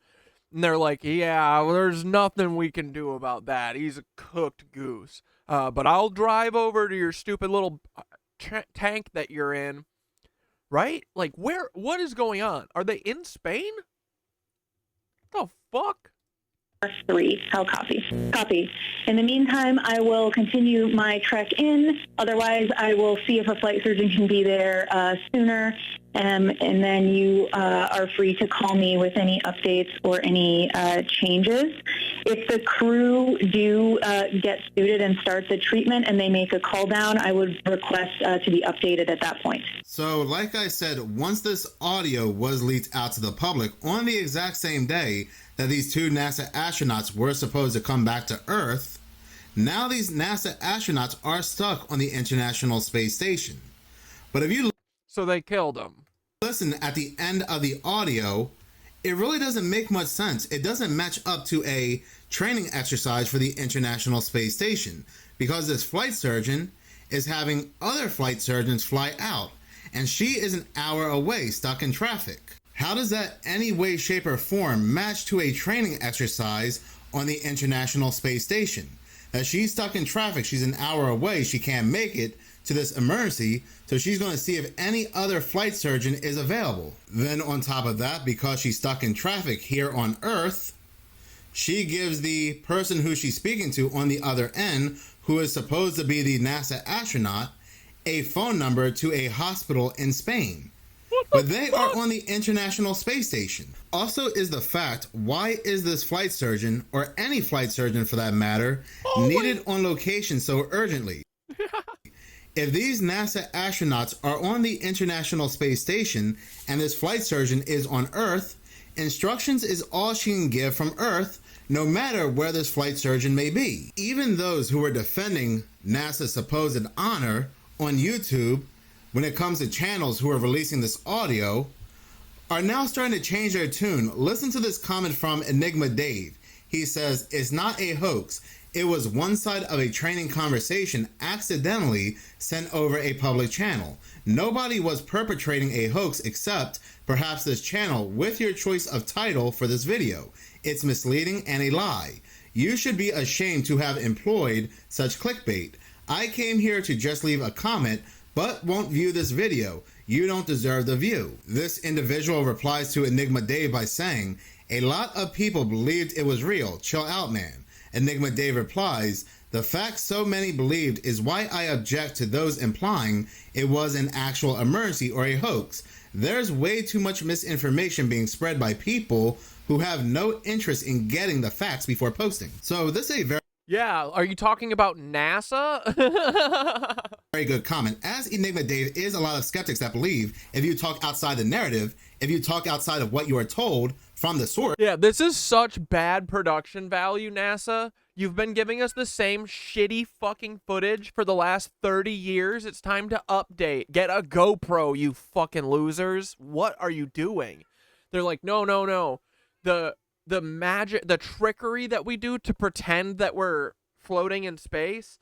And they're like, yeah, well, there's nothing we can do about that. He's a cooked goose. But I'll drive over to your stupid little tank that you're in, right? Like, what is going on? Are they in Spain? The fuck? 3. How copy? Copy. In the meantime, I will continue my trek in. Otherwise, I will see if a flight surgeon can be there sooner. And then you are free to call me with any updates or any changes. If the crew do get suited and start the treatment and they make a call down, I would request to be updated at that point. So, like I said, once this audio was leaked out to the public on the exact same day that these 2 NASA astronauts were supposed to come back to Earth, now these NASA astronauts are stuck on the International Space Station. But if you... So they killed them. Listen at the end of the audio, it really doesn't make much sense. It doesn't match up to a training exercise for the International Space Station, because this flight surgeon is having other flight surgeons fly out, and she is an hour away, stuck in traffic. How does that any way, shape, or form match to a training exercise on the International Space Station? That she's stuck in traffic, she's an hour away, she can't make it to this emergency, so she's going to see if any other flight surgeon is available. Then on top of that, because she's stuck in traffic here on Earth, she gives the person who she's speaking to on the other end, who is supposed to be the NASA astronaut, a phone number to a hospital in Spain. But they are on the International Space Station. Also is the fact, why is this flight surgeon, or any flight surgeon for that matter, needed on location so urgently? If these NASA astronauts are on the International Space Station and this flight surgeon is on Earth, instructions is all she can give from Earth, no matter where this flight surgeon may be. Even those who are defending NASA's supposed honor on YouTube, when it comes to channels who are releasing this audio, are now starting to change their tune. Listen to this comment from Enigma Dave. He says, it's not a hoax. It was one side of a training conversation accidentally sent over a public channel. Nobody was perpetrating a hoax except perhaps this channel with your choice of title for this video. It's misleading and a lie. You should be ashamed to have employed such clickbait. I came here to just leave a comment, but won't view this video. You don't deserve the view. This individual replies to Enigma Dave by saying, a lot of people believed it was real. Chill out, man. Enigma Dave replies, the fact so many believed is why I object to those implying it was an actual emergency or a hoax. There's way too much misinformation being spread by people who have no interest in getting the facts before posting. So this is a very Yeah, are you talking about NASA? very good comment. As Enigma Dave is a lot of skeptics that believe if you talk outside the narrative, if you talk outside of what you are told from the source. Yeah, this is such bad production value, NASA. You've been giving us the same shitty fucking footage for the last 30 years. It's time to update. Get a GoPro, you fucking losers. What are you doing? They're like, no. The magic, the trickery that we do to pretend that we're floating in space,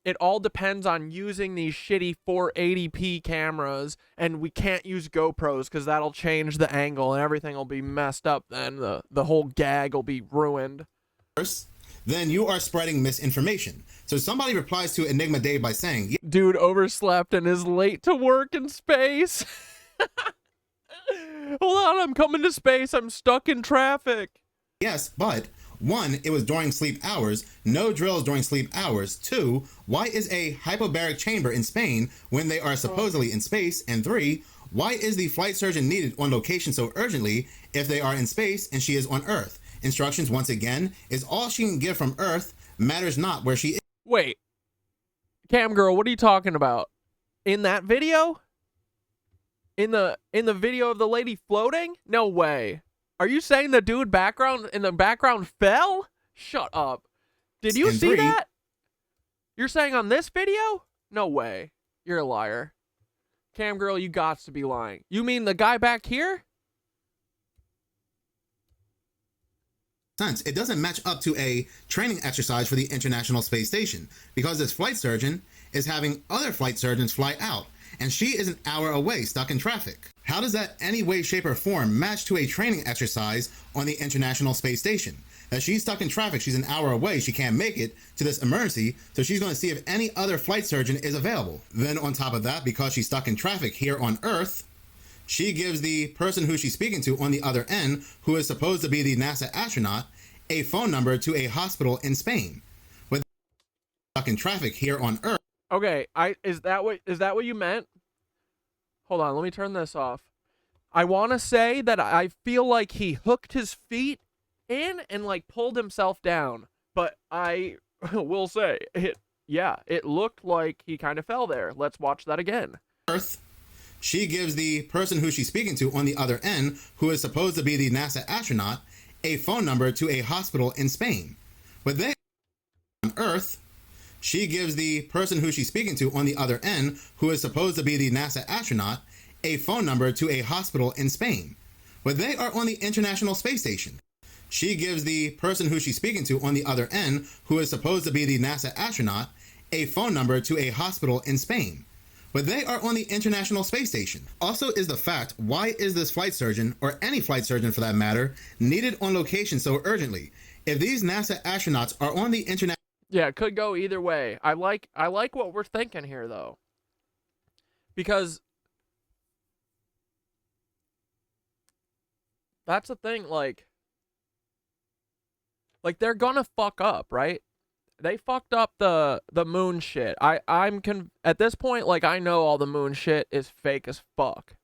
it all depends on using these shitty 480p cameras, and we can't use GoPros because that'll change the angle and everything will be messed up then. The whole gag will be ruined. Then you are spreading misinformation. So somebody replies to Enigma Dave by saying, dude overslept and is late to work in space. Hold on, I'm coming to space. I'm stuck in traffic. yes, but 1, it was during sleep hours, no drills during sleep hours. 2, why is a hyperbaric chamber in Spain when they are supposedly in space? And 3, why is the flight surgeon needed on location so urgently if they are in space and she is on Earth? Instructions, once again, is all she can give from Earth, matters not where she is. Wait, Cam girl, what are you talking about? In that video? In the video of the lady floating? No way. Are you saying the dude in the background fell? Shut up. Did you see that? You're saying on this video? No way. You're a liar. Cam girl, you gots to be lying. You mean the guy back here? It doesn't match up to a training exercise for the International Space Station because this flight surgeon is having other flight surgeons fly out and she is an hour away stuck in traffic. How does that any way, shape, or form match to a training exercise on the International Space Station? That she's stuck in traffic, she's an hour away, she can't make it to this emergency, so she's going to see if any other flight surgeon is available. Then on top of that, because she's stuck in traffic here on Earth, she gives the person who she's speaking to on the other end, who is supposed to be the NASA astronaut, a phone number to a hospital in Spain. But stuck in traffic here on Earth. Okay, is that what you meant? Hold on, let me turn this off. I want to say that I feel like he hooked his feet in and like pulled himself down, but I will say it looked like he kind of fell there. Let's watch that again. Earth. She gives the person who she's speaking to on the other end, who is supposed to be the NASA astronaut, a phone number to a hospital in Spain. But then on Earth, she gives the person who she's speaking to on the other end, who is supposed to be the NASA astronaut, a phone number to a hospital in Spain. But they are on the International Space Station. She gives the person who she's speaking to on the other end, who is supposed to be the NASA astronaut, a phone number to a hospital in Spain. But they are on the International Space Station. Also is the fact, why is this flight surgeon, or any flight surgeon for that matter, needed on location so urgently? If these NASA astronauts are on the International... Yeah, it could go either way. I like what we're thinking here, though. Because... that's the thing, like they're gonna fuck up, right? They fucked up the moon shit. At this point, like, I know all the moon shit is fake as fuck.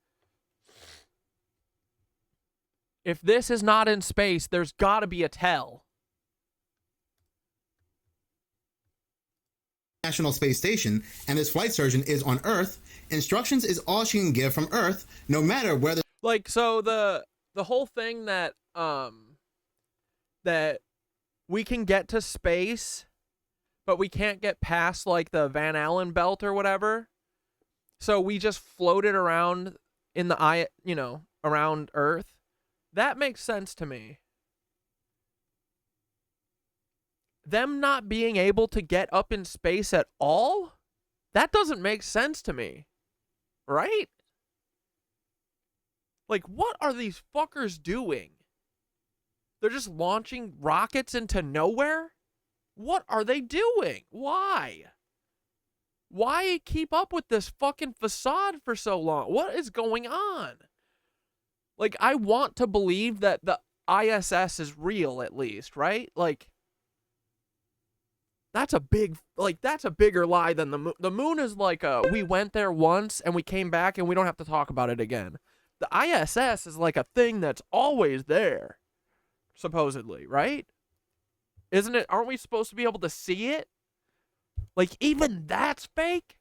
If this is not in space, there's gotta be a tell. National Space Station, and this flight surgeon is on Earth. Instructions is all she can give from Earth, no matter whether... like, so the whole thing that that we can get to space, but we can't get past like the Van Allen belt or whatever. So we just floated around in the around Earth. That makes sense to me. Them not being able to get up in space at all? That doesn't make sense to me. Right? Like, what are these fuckers doing? They're just launching rockets into nowhere? What are they doing? Why? Why keep up with this fucking facade for so long? What is going on? Like, I want to believe that the ISS is real, at least, right? Like, that's a bigger lie than the moon. The moon is like we went there once and we came back and we don't have to talk about it again. The ISS is like a thing that's always there, supposedly, right? Isn't it? Aren't we supposed to be able to see it? Like, even that's fake?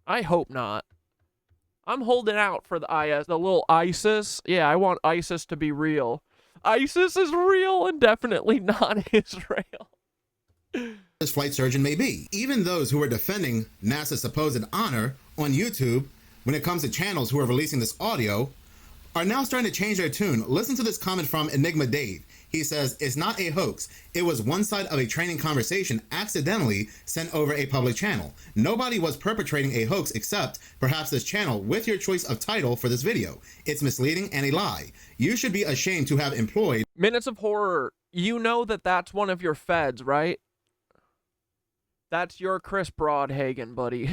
I hope not. I'm holding out for the little ISIS. Yeah, I want ISIS to be real. ISIS is real and definitely not Israel. This flight surgeon may be. Even those who are defending NASA's supposed honor on YouTube, when it comes to channels who are releasing this audio, are now starting to change their tune. Listen to this comment from Enigma Dave. He says, it's not a hoax. It was one side of a training conversation accidentally sent over a public channel. Nobody was perpetrating a hoax except perhaps this channel with your choice of title for this video. It's misleading and a lie. You should be ashamed to have employed Minutes of Horror. You know that that's one of your feds, right? That's your Chris Broadhagen, buddy.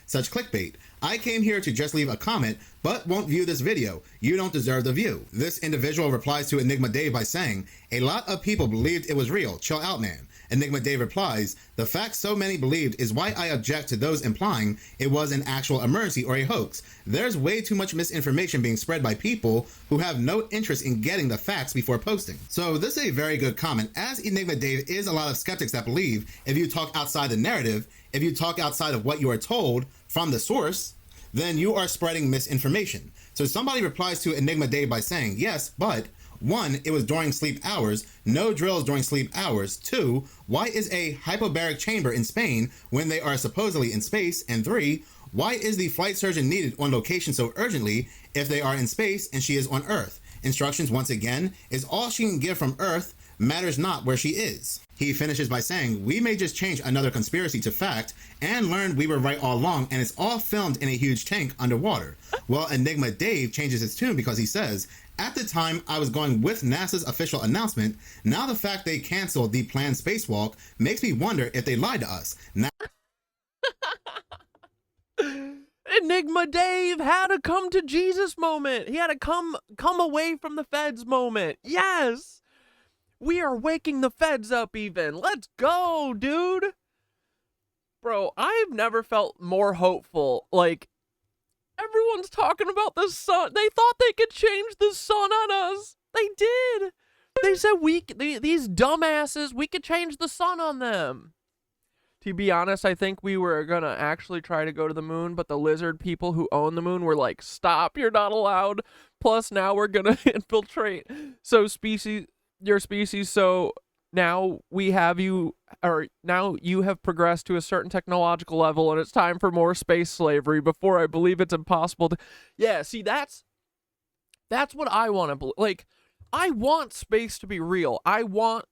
such clickbait. I came here to just leave a comment, but won't view this video. You don't deserve the view. This individual replies to Enigma Dave by saying, a lot of people believed it was real. Chill out, man. Enigma Dave replies, the fact so many believed is why I object to those implying it was an actual emergency or a hoax. There's way too much misinformation being spread by people who have no interest in getting the facts before posting. So this is a very good comment, as Enigma Dave is a lot of skeptics that believe if you talk outside the narrative, if you talk outside of what you are told from the source, then you are spreading misinformation. So somebody replies to Enigma Dave by saying, yes, but 1, it was during sleep hours, no drills during sleep hours. 2, why is a hyperbaric chamber in Spain when they are supposedly in space? And 3, why is the flight surgeon needed on location so urgently if they are in space and she is on Earth? Instructions, once again, is all she can give from Earth, matters not where she is. He finishes by saying, we may just change another conspiracy to fact and learn we were right all along and it's all filmed in a huge tank underwater. Well, Enigma Dave changes his tune because he says, at the time I was going with NASA's official announcement. Now the fact they canceled the planned spacewalk makes me wonder if they lied to us. Now Enigma Dave had a come to Jesus moment. He had a come away from the feds moment. Yes. We are waking the feds up even. Let's go, dude. Bro, I've never felt more hopeful. Like, everyone's talking about the sun. They thought they could change the sun on us. They did. They said these dumbasses, we could change the sun on them. To be honest, I think we were going to actually try to go to the moon, but the lizard people who own the moon were like, stop, you're not allowed. Plus, now we're going to infiltrate your species, so now we have you, or now you have progressed to a certain technological level, and it's time for more space slavery before I believe it's impossible to... Yeah, see, that's what I want to believe. Like, I want space to be real. I want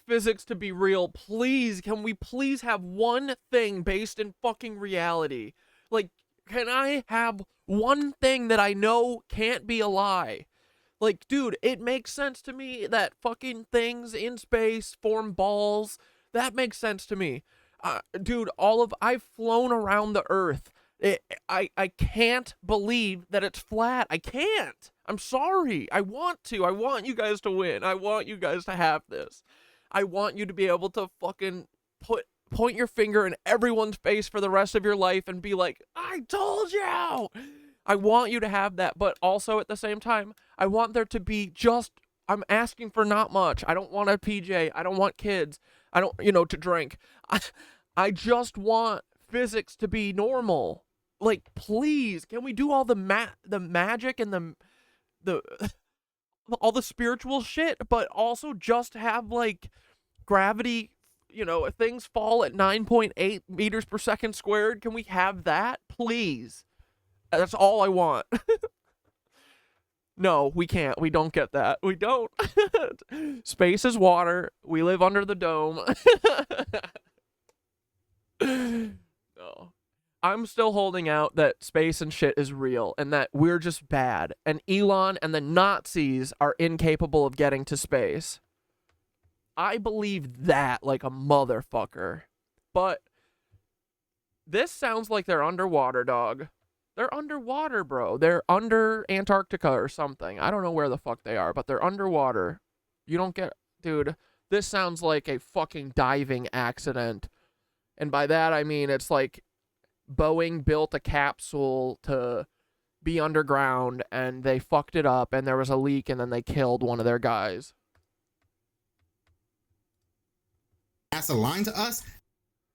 physics to be real. Please, can we please have one thing based in fucking reality? Like, can I have one thing that I know can't be a lie? Like, dude, it makes sense to me that fucking things in space form balls. That makes sense to me. Dude, I've flown around the Earth. I can't believe that it's flat. I can't. I'm sorry. I want to. I want you guys to win. I want you guys to have this. I want you to be able to fucking point your finger in everyone's face for the rest of your life and be like, I told you. I want you to have that, but also at the same time, I want there to be I'm asking for not much. I don't want a PJ. I don't want kids. I don't, to drink. I just want physics to be normal. Like, please, can we do all the magic and the all the spiritual shit, but also just have, like, gravity, things fall at 9.8 meters per second squared? Can we have that, please? That's all I want. No, we can't. We don't get that. We don't. Space is water. We live under the dome. No. I'm still holding out that space and shit is real and that we're just bad. And Elon and the Nazis are incapable of getting to space. I believe that like a motherfucker. But this sounds like they're underwater, dog. They're underwater, bro. They're under Antarctica or something. I don't know where the fuck they are, but they're underwater. You don't get... Dude, this sounds like a fucking diving accident. And by that, I mean it's like Boeing built a capsule to be underground, and they fucked it up, and there was a leak, and then they killed one of their guys. NASA lying to us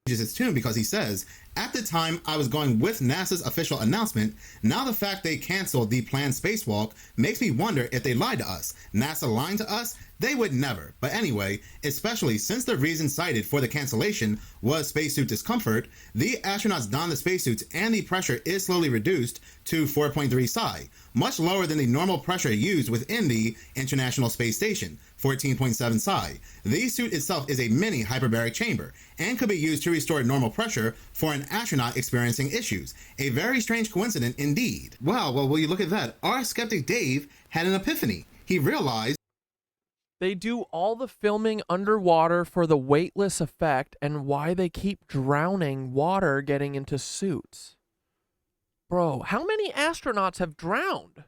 is his tune because he says, at the time I was going with NASA's official announcement. Now the fact they canceled the planned spacewalk makes me wonder if they lied to us. NASA lying to us? They would never. But anyway, especially since the reason cited for the cancellation was spacesuit discomfort, the astronauts don the spacesuits and the pressure is slowly reduced to 4.3 psi, much lower than the normal pressure used within the International Space Station, 14.7 psi. The suit itself is a mini hyperbaric chamber and could be used to restore normal pressure for an astronaut experiencing issues. A very strange coincidence indeed. Well, will you look at that? Our skeptic Dave had an epiphany. He realized they do all the filming underwater for the weightless effect and why they keep drowning water getting into suits. Bro, how many astronauts have drowned?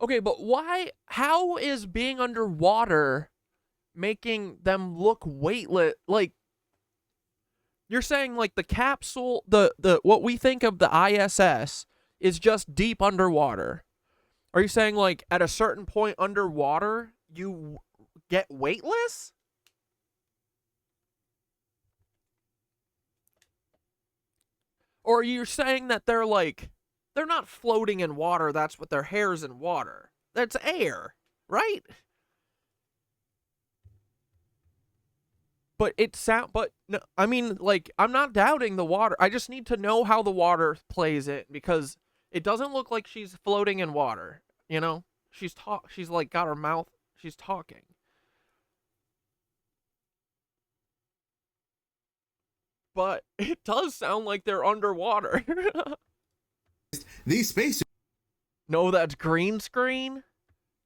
Okay, but why? How is being underwater making them look weightless? Like, you're saying like the capsule, the what we think of the ISS is just deep underwater. Are you saying like at a certain point underwater you get weightless? Or you're saying that they're like, they're not floating in water, that's what their hair's in water. That's air, right? But no, I mean, like, I'm not doubting the water. I just need to know how the water plays it, because it doesn't look like she's floating in water, you know? She's like got her mouth, she's talking. But it does sound like they're underwater. these space... No, that's green screen?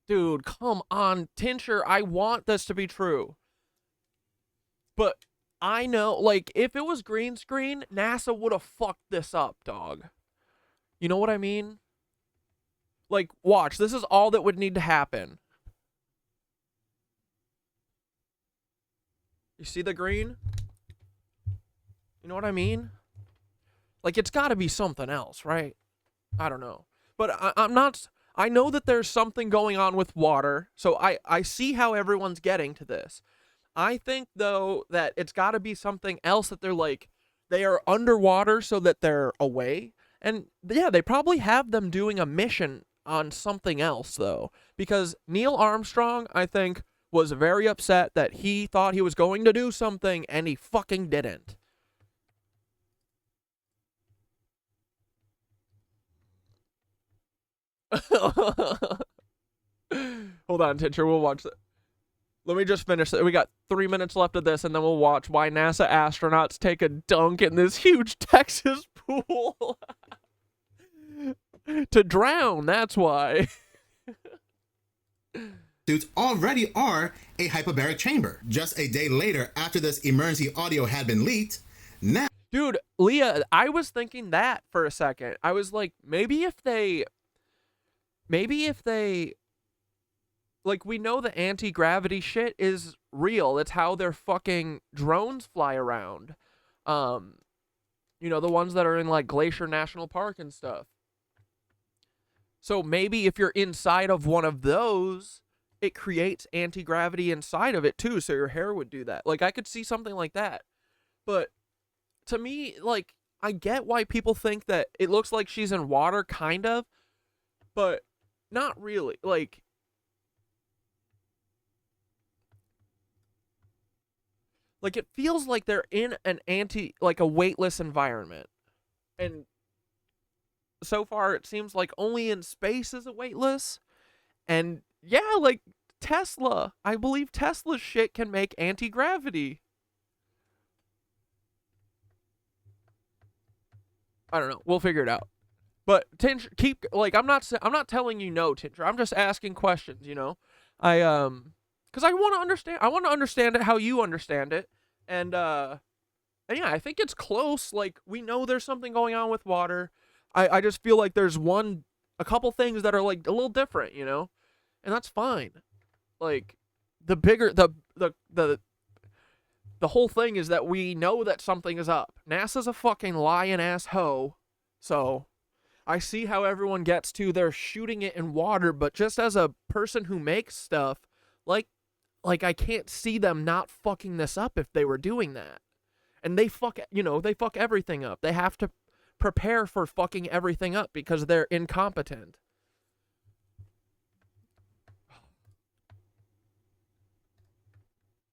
Dude, come on, Tincher, I want this to be true. But I know, like, if it was green screen, NASA would have fucked this up, dog. You know what I mean? Like, watch, this is all that would need to happen. You see the green? You know what I mean? Like, it's got to be something else, right? I don't know. But I'm not... I know that there's something going on with water, so I see how everyone's getting to this. I think, though, that it's got to be something else that they're like... They are underwater so that they're away. And, yeah, they probably have them doing a mission on something else, though. Because Neil Armstrong, I think, was very upset that he thought he was going to do something, and he fucking didn't. Hold on, Tincher, we'll watch that. Let me just finish it. We got 3 minutes left of this, and then we'll watch why NASA astronauts take a dunk in this huge Texas pool. To drown, that's why. Suits already are a hyperbaric chamber. Just a day later, after this emergency audio had been leaked, now... Dude, Leah, I was thinking that for a second. I was like, maybe if they... Like, we know the anti-gravity shit is real. It's how their fucking drones fly around. You know, the ones that are in, like, Glacier National Park and stuff. So maybe if you're inside of one of those, it creates anti-gravity inside of it, too, so your hair would do that. Like, I could see something like that. But, to me, like, I get why people think that it looks like she's in water, kind of, but not really. Like, it feels like they're in an like a weightless environment. And so far, it seems like only in space is it weightless. And yeah, like Tesla. I believe Tesla's shit can make anti-gravity. I don't know. We'll figure it out. But Tincher, I'm not telling you no, Tincher. I'm just asking questions, you know. Because I want to understand. I want to understand it how you understand it. And yeah, I think it's close. Like, we know there's something going on with water. I just feel like there's a couple things that are like a little different, you know, and that's fine. Like, the whole thing is that we know that something is up. NASA's a fucking lying ass hoe. So I see how everyone gets to they're shooting it in water, but just as a person who makes stuff, like I can't see them not fucking this up if they were doing that. And they fuck everything up. They have to prepare for fucking everything up because they're incompetent.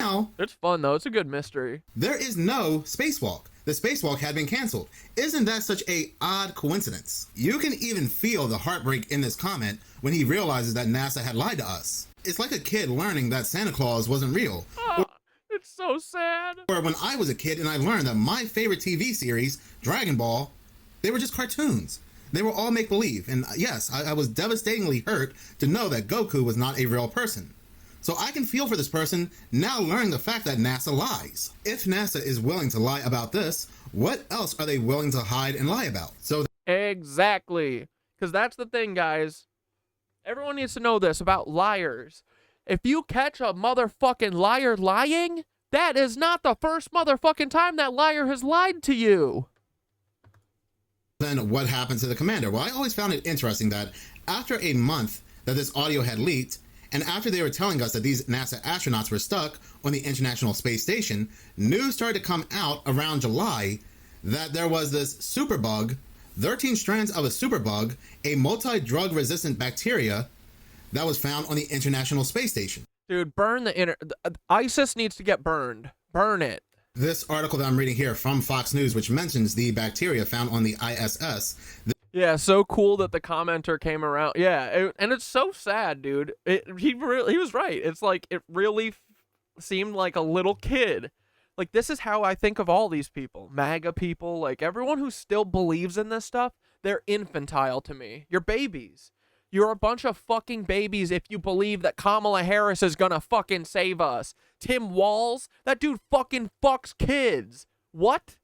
Now, it's fun though. It's a good mystery. There is no spacewalk. The spacewalk had been canceled. Isn't that such a odd coincidence? You can even feel the heartbreak in this comment when he realizes that NASA had lied to us. It's like a kid learning that Santa Claus wasn't real. Oh, it's so sad. Or when I was a kid and I learned that my favorite TV series, Dragon Ball, they were just cartoons. They were all make-believe. And yes, I was devastatingly hurt to know that Goku was not a real person. So I can feel for this person now learning the fact that NASA lies. If NASA is willing to lie about this, what else are they willing to hide and lie about? Exactly. Because that's the thing, guys. Everyone needs to know this about liars. If you catch a motherfucking liar lying, that is not the first motherfucking time that liar has lied to you. Then what happened to the commander? Well, I always found it interesting that after a month that this audio had leaked, and after they were telling us that these NASA astronauts were stuck on the International Space Station, news started to come out around July that there was this superbug, 13 strands of a superbug, a multi-drug resistant bacteria that was found on the International Space Station. Dude, burn the ISIS needs to get burned. Burn it. This article that I'm reading here from Fox News, which mentions the bacteria found on the ISS. Yeah, so cool that the commenter came around. Yeah, and it's so sad, dude. He was right. It's like it really seemed like a little kid. Like, this is how I think of all these people. MAGA people, like everyone who still believes in this stuff, they're infantile to me. You're babies. You're a bunch of fucking babies if you believe that Kamala Harris is gonna fucking save us. Tim Walz, that dude fucking fucks kids. What?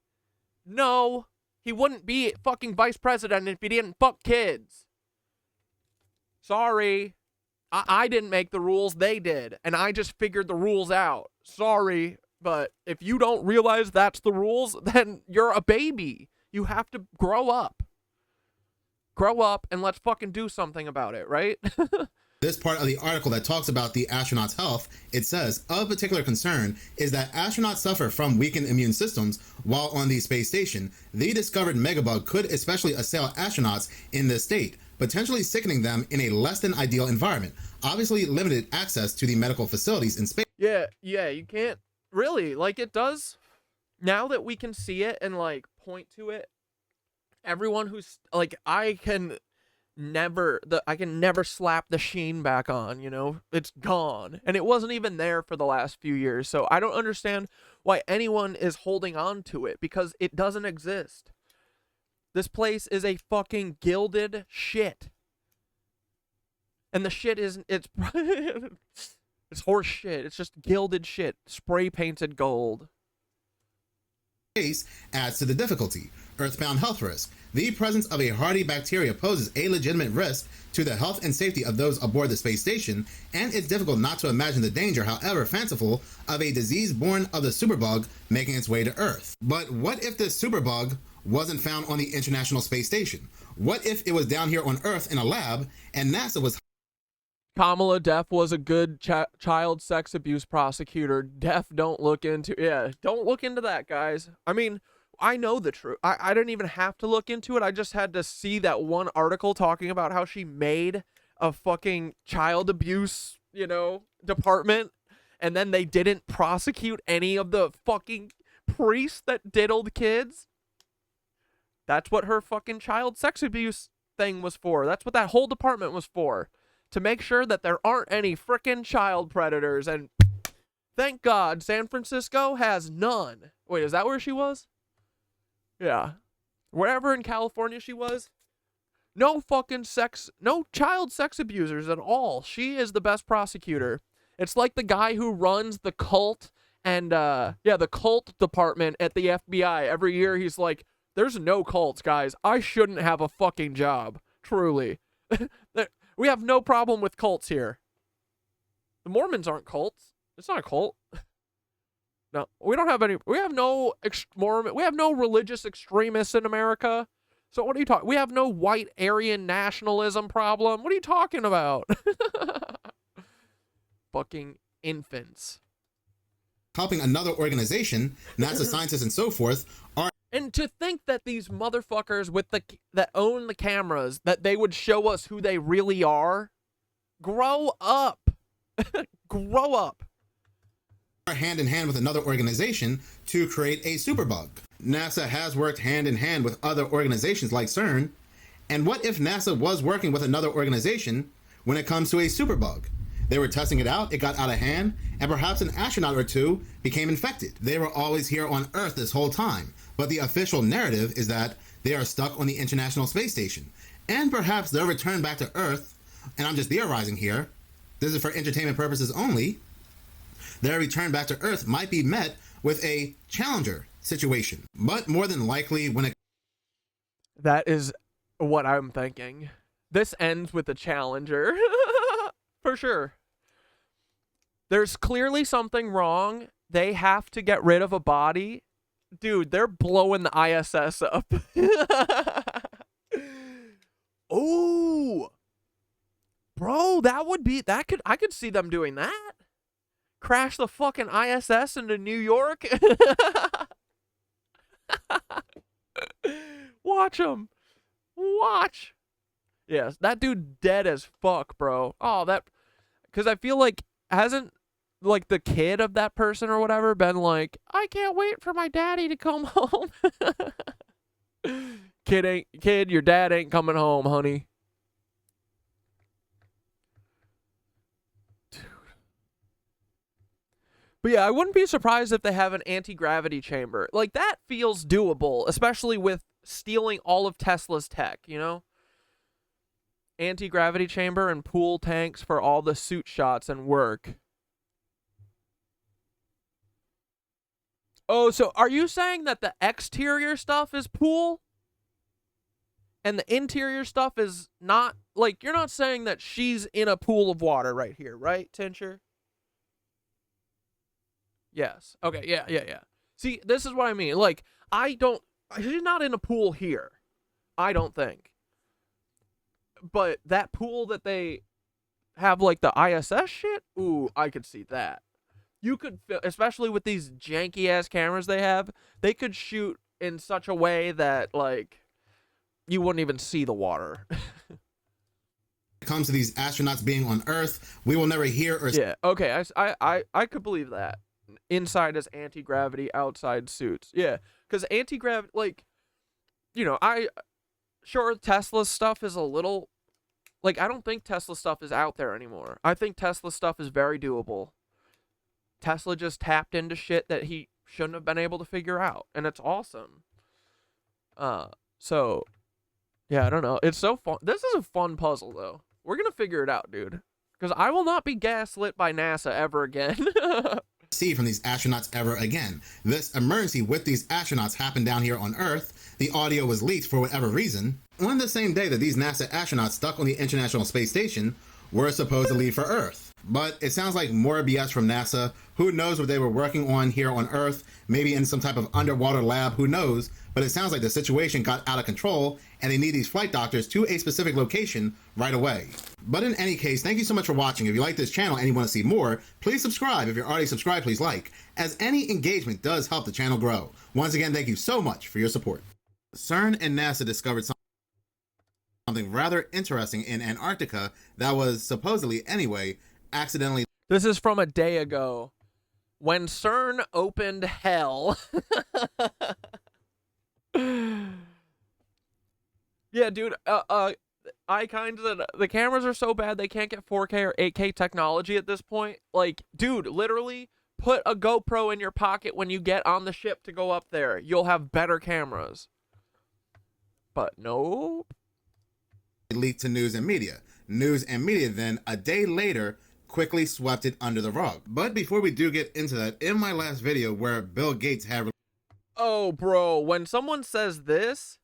No. He wouldn't be fucking vice president if he didn't fuck kids. Sorry. I didn't make the rules, they did. And I just figured the rules out. Sorry, but if you don't realize that's the rules, then you're a baby. You have to grow up. Grow up and let's fucking do something about it, right? This part of the article that talks about the astronauts' health, it says, of particular concern is that astronauts suffer from weakened immune systems while on the space station. The discovered megabug could especially assail astronauts in this state, potentially sickening them in a less than ideal environment. Obviously limited access to the medical facilities in space. Yeah, you can't really, like, it does. Now that we can see it and like point to it, everyone who's like, I can never slap the sheen back on, you know? It's gone. And it wasn't even there for the last few years. So I don't understand why anyone is holding on to it, because it doesn't exist. This place is a fucking gilded shit. And the shit isn't, it's it's horse shit. It's just gilded shit, spray painted gold. Adds to the difficulty. Earthbound health risk. The presence of a hardy bacteria poses a legitimate risk to the health and safety of those aboard the space station, and it's difficult not to imagine the danger, however fanciful, of a disease born of the superbug making its way to Earth. But what if this superbug wasn't found on the International Space Station? What if it was down here on Earth in a lab and NASA was... Kamala Deaf was a good child sex abuse prosecutor. Deaf, don't look into that, guys. I mean, I know the truth. I didn't even have to look into it. I just had to see that one article talking about how she made a fucking child abuse, department. and then they didn't prosecute any of the fucking priests that diddled kids. That's what her fucking child sex abuse thing was for. That's what that whole department was for. To make sure that there aren't any frickin' child predators. And thank God San Francisco has none. Wait, is that where she was? Yeah. Wherever in California she was. No fucking no child sex abusers at all. She is the best prosecutor. It's like the guy who runs the cult and, the cult department at the FBI. Every year he's like, there's no cults, guys. I shouldn't have a fucking job. Truly. We have no problem with cults here. The Mormons aren't cults. It's not a cult. No, we don't have any. We have no we have no religious extremists in America. So what are you talking? We have no white Aryan nationalism problem. What are you talking about? Fucking infants. Helping another organization, NASA scientists and so forth, are. And to think that these motherfuckers with that own the cameras, that they would show us who they really are. Grow up. Grow up. Hand in hand with another organization to create a superbug. NASA has worked hand in hand with other organizations like CERN. And what if NASA was working with another organization when it comes to a superbug? They were testing it out, it got out of hand, and perhaps an astronaut or two became infected. They were always here on Earth this whole time, but the official narrative is that they are stuck on the International Space Station. And perhaps they'll return back to Earth, and I'm just theorizing here, this is for entertainment purposes only, their return back to Earth might be met with a Challenger situation. But more than likely when it... That is what I'm thinking. This ends with a Challenger. For sure. There's clearly something wrong. They have to get rid of a body. Dude, they're blowing the ISS up. Oh, bro, I could see them doing that. Crash the fucking ISS into New York. Watch them. Watch. Yes, that dude dead as fuck, bro. Oh, because I feel like hasn't like the kid of that person or whatever been like, I can't wait for my daddy to come home. Kid, your dad ain't coming home, honey. Dude. But yeah, I wouldn't be surprised if they have an anti-gravity chamber. Like, that feels doable, especially with stealing all of Tesla's tech, you know? Anti-gravity chamber and pool tanks for all the suit shots and work. Oh, so are you saying that the exterior stuff is pool? And the interior stuff is not, like, you're not saying that she's in a pool of water right here, right, Tincher? Yes. Okay, yeah. See, this is what I mean. Like, she's not in a pool here. I don't think. But that pool that they have, like, the ISS shit, ooh, I could see that. You could, especially with these janky-ass cameras they have, they could shoot in such a way that, like, you wouldn't even see the water. When it comes to these astronauts being on Earth, we will never hear or... Yeah, okay, I could believe that. Inside is anti-gravity, outside suits. Yeah, because anti-gravity, like, you know, sure, Tesla's stuff is a little... Like, I don't think Tesla stuff is out there anymore. I think Tesla stuff is very doable. Tesla just tapped into shit that he shouldn't have been able to figure out, and it's awesome. So, yeah, I don't know. It's so fun. This is a fun puzzle, though. We're gonna figure it out, dude. Because I will not be gaslit by NASA ever again. See from these astronauts ever again. This emergency with these astronauts happened down here on Earth. The audio was leaked for whatever reason. On the same day that these NASA astronauts stuck on the International Space Station were supposed to leave for Earth. But it sounds like more BS from NASA. Who knows what they were working on here on Earth? Maybe in some type of underwater lab, who knows? But it sounds like the situation got out of control and they need these flight doctors to a specific location right away. But in any case, thank you so much for watching. If you like this channel and you want to see more, please subscribe. If you're already subscribed, please like, as any engagement does help the channel grow. Once again, thank you so much for your support. CERN and NASA discovered something rather interesting in Antarctica that was supposedly, anyway, accidentally... This is from a day ago. when CERN opened hell. Yeah, dude, I kind of, the cameras are so bad they can't get 4K or 8K technology at this point. Like, dude, literally put a GoPro in your pocket when you get on the ship to go up there. You'll have better cameras. But nope. It leaked to news and media. News and media then, a day later, quickly swept it under the rug. But before we do get into that, in my last video where Bill Gates had... Oh, bro, when someone says this...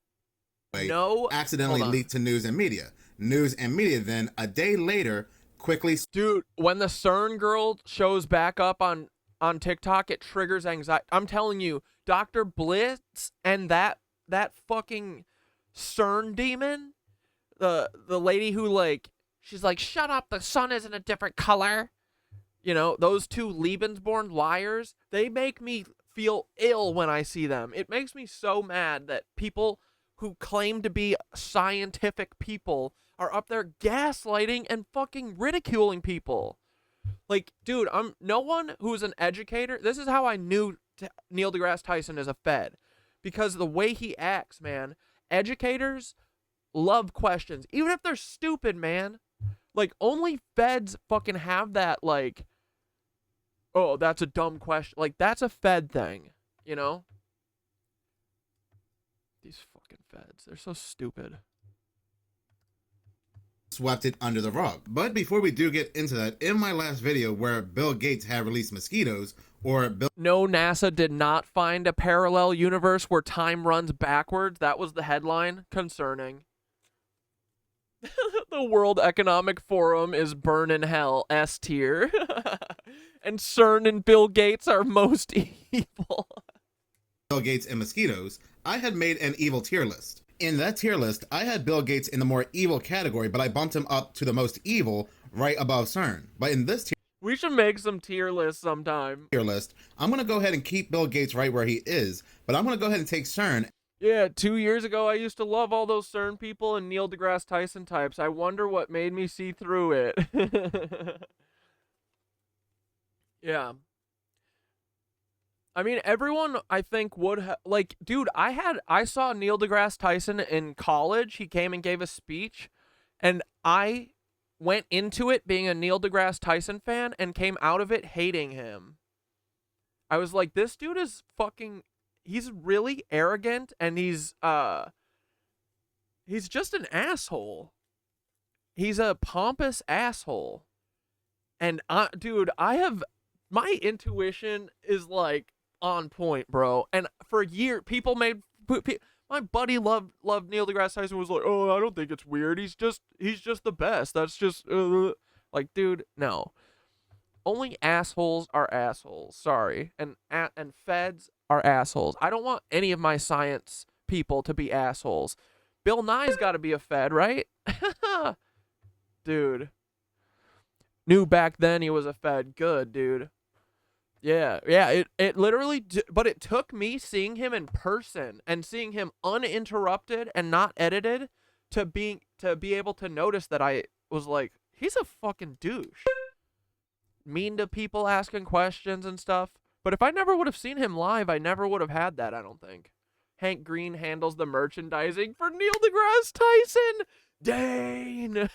No, accidentally leaked to news and media. News and media then, a day later, quickly... Dude, when the CERN girl shows back up on TikTok, it triggers anxiety. I'm telling you, Dr. Blitz and that fucking CERN demon, the lady who, like, she's like, shut up, the sun isn't a different color. You know, those two Lebensborn liars, they make me feel ill when I see them. It makes me so mad that people who claim to be scientific people are up there gaslighting and fucking ridiculing people. Like, dude, no one who's an educator, this is how I knew Neil deGrasse Tyson is a Fed. Because the way he acts, man, educators love questions. Even if they're stupid, man. Like, only Feds fucking have that, like, oh, that's a dumb question. Like, that's a Fed thing, you know? These fucking Feds, they're so stupid. Swept it under the rug. But before we do get into that, in my last video where Bill Gates had released mosquitoes, No, NASA did not find a parallel universe where time runs backwards. That was the headline. Concerning. The World Economic Forum is burn in hell, S tier. And CERN and Bill Gates are most evil. Bill Gates and mosquitoes, I had made an evil tier list. In that tier list, I had Bill Gates in the more evil category, but I bumped him up to the most evil right above CERN. But in this tier we should make some tier lists sometime. I'm going to go ahead and keep Bill Gates right where he is, but I'm going to go ahead and take CERN. Yeah, 2 years ago, I used to love all those CERN people and Neil deGrasse Tyson types. I wonder what made me see through it. Yeah. I mean, everyone, I think, would have... Like, dude, I saw Neil deGrasse Tyson in college. He came and gave a speech, and I went into it being a Neil deGrasse Tyson fan and came out of it hating him. I was like, this dude is fucking... He's really arrogant, and he's just an asshole. He's a pompous asshole. And, dude, my intuition is, like, on point, bro. And for years, people made... My buddy loved Neil deGrasse Tyson, was like, oh, I don't think it's weird. He's just the best. That's just... Like, dude, no. Only assholes are assholes. Sorry. And Feds are assholes. I don't want any of my science people to be assholes. Bill Nye's got to be a Fed, right? Dude. Knew back then he was a Fed. Good, dude. Yeah. It literally, but it took me seeing him in person and seeing him uninterrupted and not edited to be able to notice that I was like, he's a fucking douche. Mean to people asking questions and stuff. But if I never would have seen him live, I never would have had that, I don't think. Hank Green handles the merchandising for Neil deGrasse Tyson. Dane.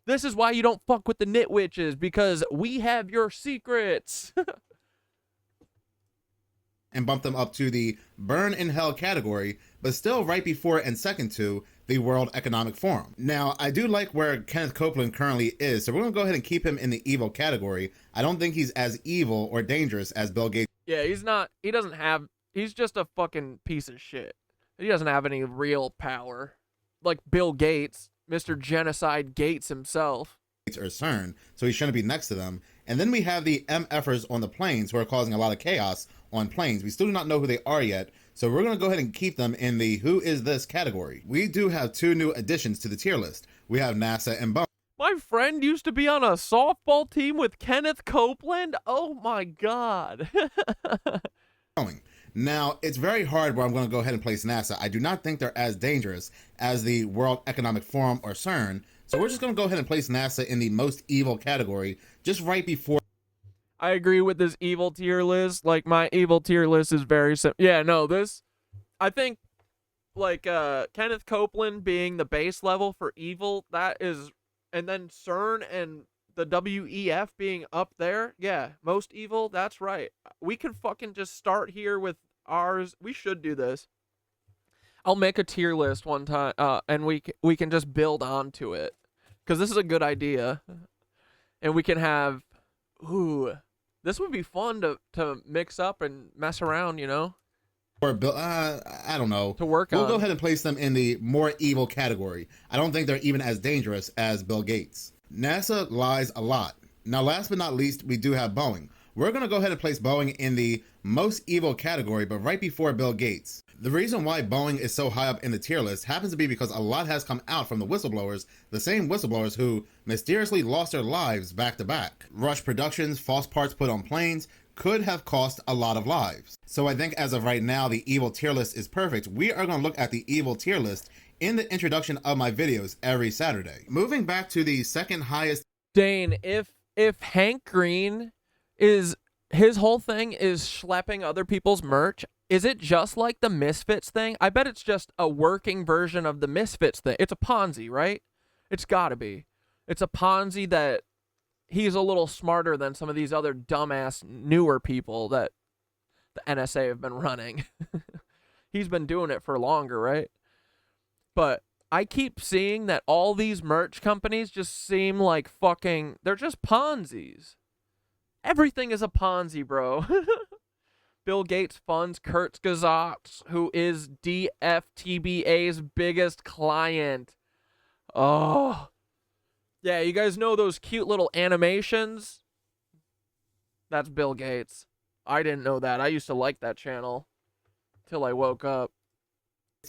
This is why you don't fuck with the KnitWitches, because we have your secrets. And bumped them up to the burn in hell category, but still right before and second to the World Economic Forum. Now, I do like where Kenneth Copeland currently is, so we're going to go ahead and keep him in the evil category. I don't think he's as evil or dangerous as Bill Gates. Yeah, he's just a fucking piece of shit. He doesn't have any real power. Like Bill Gates, Mr. Genocide Gates himself. Or CERN, so he shouldn't be next to them. And then we have the MFers on the planes who are causing a lot of chaos on planes. We still do not know who they are yet, so we're going to go ahead and keep them in the who is this category. We do have two new additions to the tier list. We have NASA and Bum. My friend used to be on a softball team with Kenneth Copeland. Oh my God. Now, it's very hard where I'm going to go ahead and place NASA. I do not think they're as dangerous as the World Economic Forum or CERN. So we're just going to go ahead and place NASA in the most evil category, just right before. I agree with this evil tier list. Like, my evil tier list is very simple. Yeah, no, this, I think, like, Kenneth Copeland being the base level for evil, that is, and then CERN and the WEF being up there, yeah, most evil, that's right. We can fucking just start here with ours. We should do this. I'll make a tier list one time, and we can just build onto it, because this is a good idea, and we can have, ooh, this would be fun to mix up and mess around, you know? Or I don't know. To work on. We'll go ahead and place them in the more evil category. I don't think they're even as dangerous as Bill Gates. NASA lies a lot. Now, last but not least, we do have Boeing. We're going to go ahead and place Boeing in the most evil category, but right before Bill Gates. The reason why Boeing is so high up in the tier list happens to be because a lot has come out from the whistleblowers, the same whistleblowers who mysteriously lost their lives back to back. Rush productions, false parts put on planes, could have cost a lot of lives. So I think as of right now, the evil tier list is perfect. We are going to look at the evil tier list in the introduction of my videos every Saturday. Moving back to the second highest. Dane, if Hank Green is, his whole thing is schlepping other people's merch, is it just like the Misfits thing? I bet it's just a working version of the Misfits thing. It's a Ponzi, right? It's gotta be. It's a Ponzi that he's a little smarter than some of these other dumbass newer people that the NSA have been running. He's been doing it for longer, right? But I keep seeing that all these merch companies just seem like fucking, they're just Ponzi's. Everything is a Ponzi, bro. Bill Gates funds Kurzgesagt, who is DFTBA's biggest client. Oh. Yeah, you guys know those cute little animations? That's Bill Gates. I didn't know that. I used to like that channel till I woke up.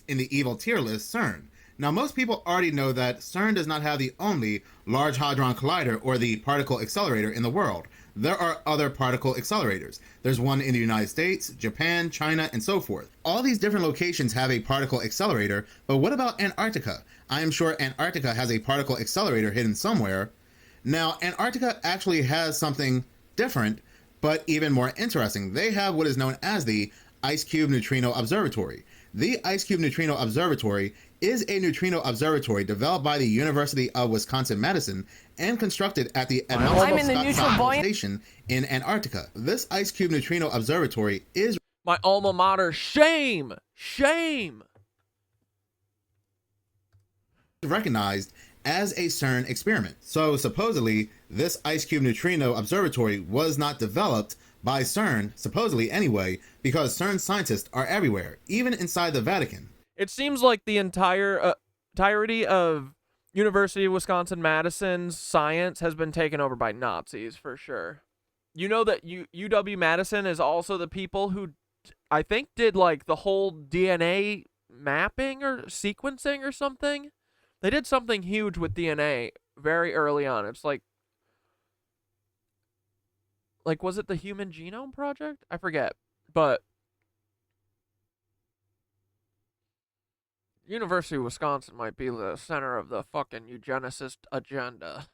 In the evil tier list, CERN. Now, most people already know that CERN does not have the only Large Hadron Collider or the particle accelerator in the world. There are other particle accelerators. There's one in the United States, Japan, China, and so forth. All these different locations have a particle accelerator, but what about Antarctica? I am sure Antarctica has a particle accelerator hidden somewhere. Now, Antarctica actually has something different, but even more interesting. They have what is known as the Ice Cube Neutrino Observatory. The Ice Cube Neutrino Observatory is a neutrino observatory developed by the University of Wisconsin-Madison and constructed at the Anomalous station in Antarctica. This Ice Cube Neutrino Observatory is my alma mater. Shame! Shame! Recognized as a CERN experiment. So supposedly, this Ice Cube Neutrino Observatory was not developed by CERN, supposedly anyway, because CERN scientists are everywhere, even inside the Vatican. It seems like the entirety of University of Wisconsin-Madison's science has been taken over by Nazis, for sure. You know that UW-Madison is also the people who, I think, did like the whole DNA mapping or sequencing or something. They did something huge with DNA very early on. It's like, was it the Human Genome Project? I forget, but University of Wisconsin might be the center of the fucking eugenicist agenda.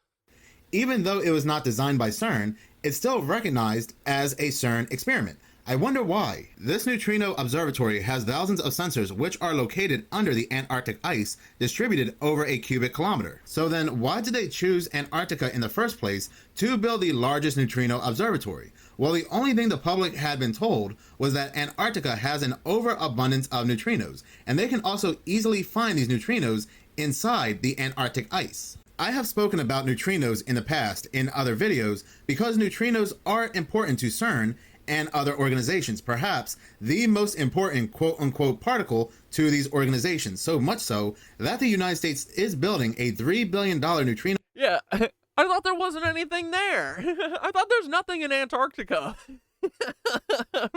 Even though it was not designed by CERN, it's still recognized as a CERN experiment. I wonder why. This neutrino observatory has thousands of sensors which are located under the Antarctic ice, distributed over a cubic kilometer. So then why did they choose Antarctica in the first place to build the largest neutrino observatory? Well, the only thing the public had been told was that Antarctica has an overabundance of neutrinos, and they can also easily find these neutrinos inside the Antarctic ice. I have spoken about neutrinos in the past in other videos because neutrinos are important to CERN and other organizations, perhaps the most important quote-unquote particle to these organizations, so much so that the United States is building a $3 billion neutrino. Yeah, I thought there wasn't anything there. I thought there's nothing in Antarctica.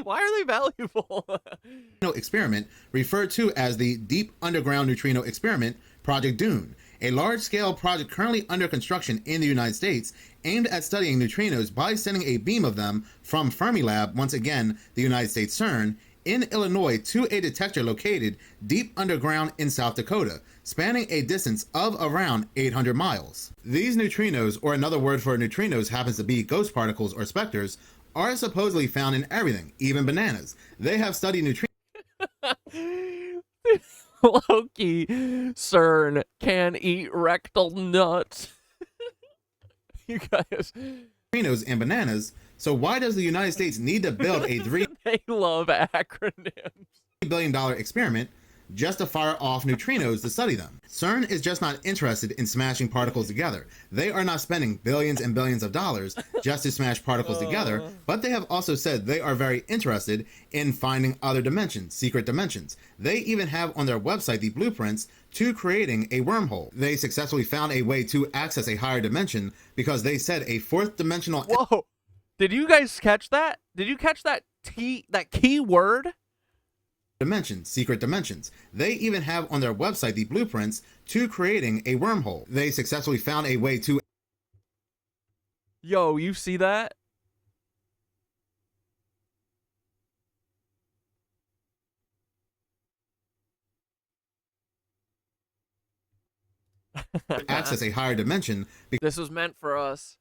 Why are they valuable? Experiment referred to as the Deep Underground Neutrino Experiment, Project Dune, a large-scale project currently under construction in the United States aimed at studying neutrinos by sending a beam of them from Fermilab, once again the United States CERN, in Illinois to a detector located deep underground in South Dakota, spanning a distance of around 800 miles. These neutrinos, or another word for neutrinos happens to be ghost particles or specters, are supposedly found in everything, even bananas. They have studied neutrinos. Loki, CERN can eat rectal nuts. You guys. Neutrinos and bananas. So why does the United States need to build a They love acronyms. $3 billion experiment just to fire off neutrinos to study them? CERN is just not interested in smashing particles together. They are not spending billions and billions of dollars just to smash particles together, but they have also said they are very interested in finding other dimensions, secret dimensions. They even have on their website the blueprints to creating a wormhole. They successfully found a way to access a higher dimension because they said a fourth dimensional... Whoa! Did you guys catch that? Did you catch that key word? Dimensions, secret dimensions. They even have on their website the blueprints to creating a wormhole. They successfully found a way to... Yo, you see that? access a higher dimension. This was meant for us.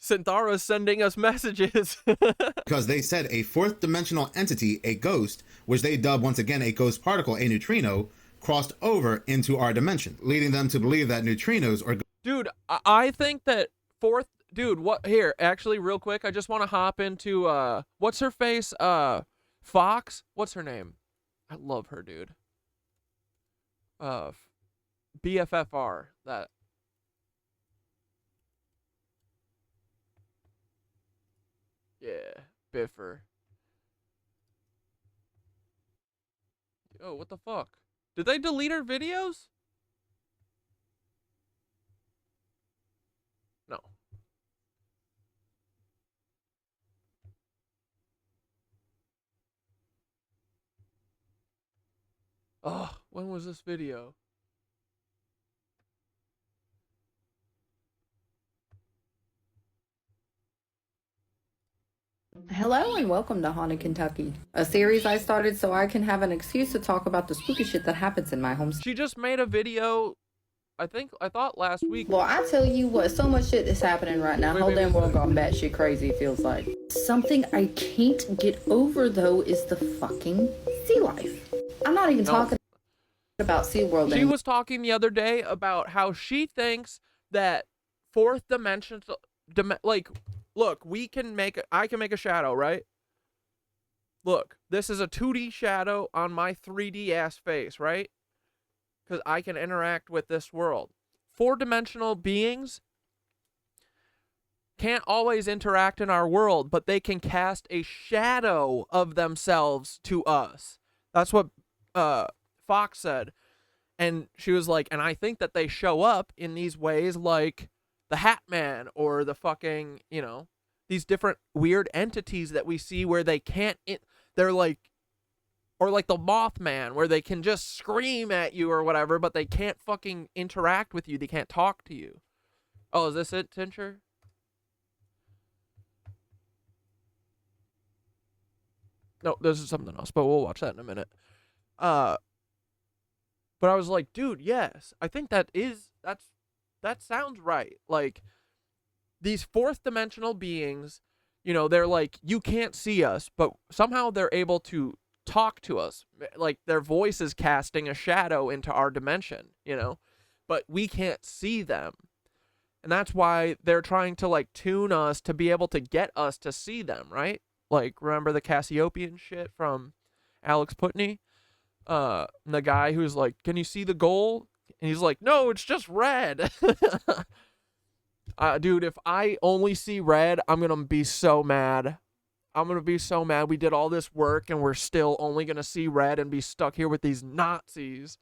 Synthara's sending us messages. Because they said a fourth dimensional entity, a ghost, which they dub once again a ghost particle, a neutrino, crossed over into our dimension, leading them to believe that neutrinos are... Dude, I think that fourth... Dude, what... Here, actually, real quick, I just want to hop into, what's her face? Fox? What's her name? I love her, dude. BFFR. That... Yeah, Biffer. Oh, what the fuck? Did they delete her videos? No. Oh, when was this video? Hello and welcome to Haunted Kentucky, a series I started so I can have an excuse to talk about the spooky shit that happens in my home. She just made a video, I thought last week. Well, I tell you what, so much shit is happening right now. Whole damn world gone batshit crazy, it feels like. Something I can't get over though is the fucking sea life. I'm not even talking about SeaWorld anymore. She was talking the other day about how she thinks that fourth dimension, like, look, I can make a shadow, right? Look, this is a 2D shadow on my 3D ass face, right? Because I can interact with this world. Four-dimensional beings can't always interact in our world, but they can cast a shadow of themselves to us. That's what Fox said. And she was like, and I think that they show up in these ways like the Hat Man or the fucking, you know, these different weird entities that we see where they can't, they're like, or like the Mothman where they can just scream at you or whatever, but they can't fucking interact with you. They can't talk to you. Oh, is this it, Tincher? No, this is something else, but we'll watch that in a minute. But I was like, dude, yes, I think that sounds right. Like, these fourth dimensional beings, you know, they're like, you can't see us, but somehow they're able to talk to us. Like, their voice is casting a shadow into our dimension, you know, but we can't see them. And that's why they're trying to, like, tune us to be able to get us to see them, right? Like, remember the Cassiopean shit from Alex Putney? The guy who's like, can you see the goal? And he's like, no, it's just red. Dude, if I only see red, I'm going to be so mad. I'm going to be so mad. We did all this work and we're still only going to see red and be stuck here with these Nazis.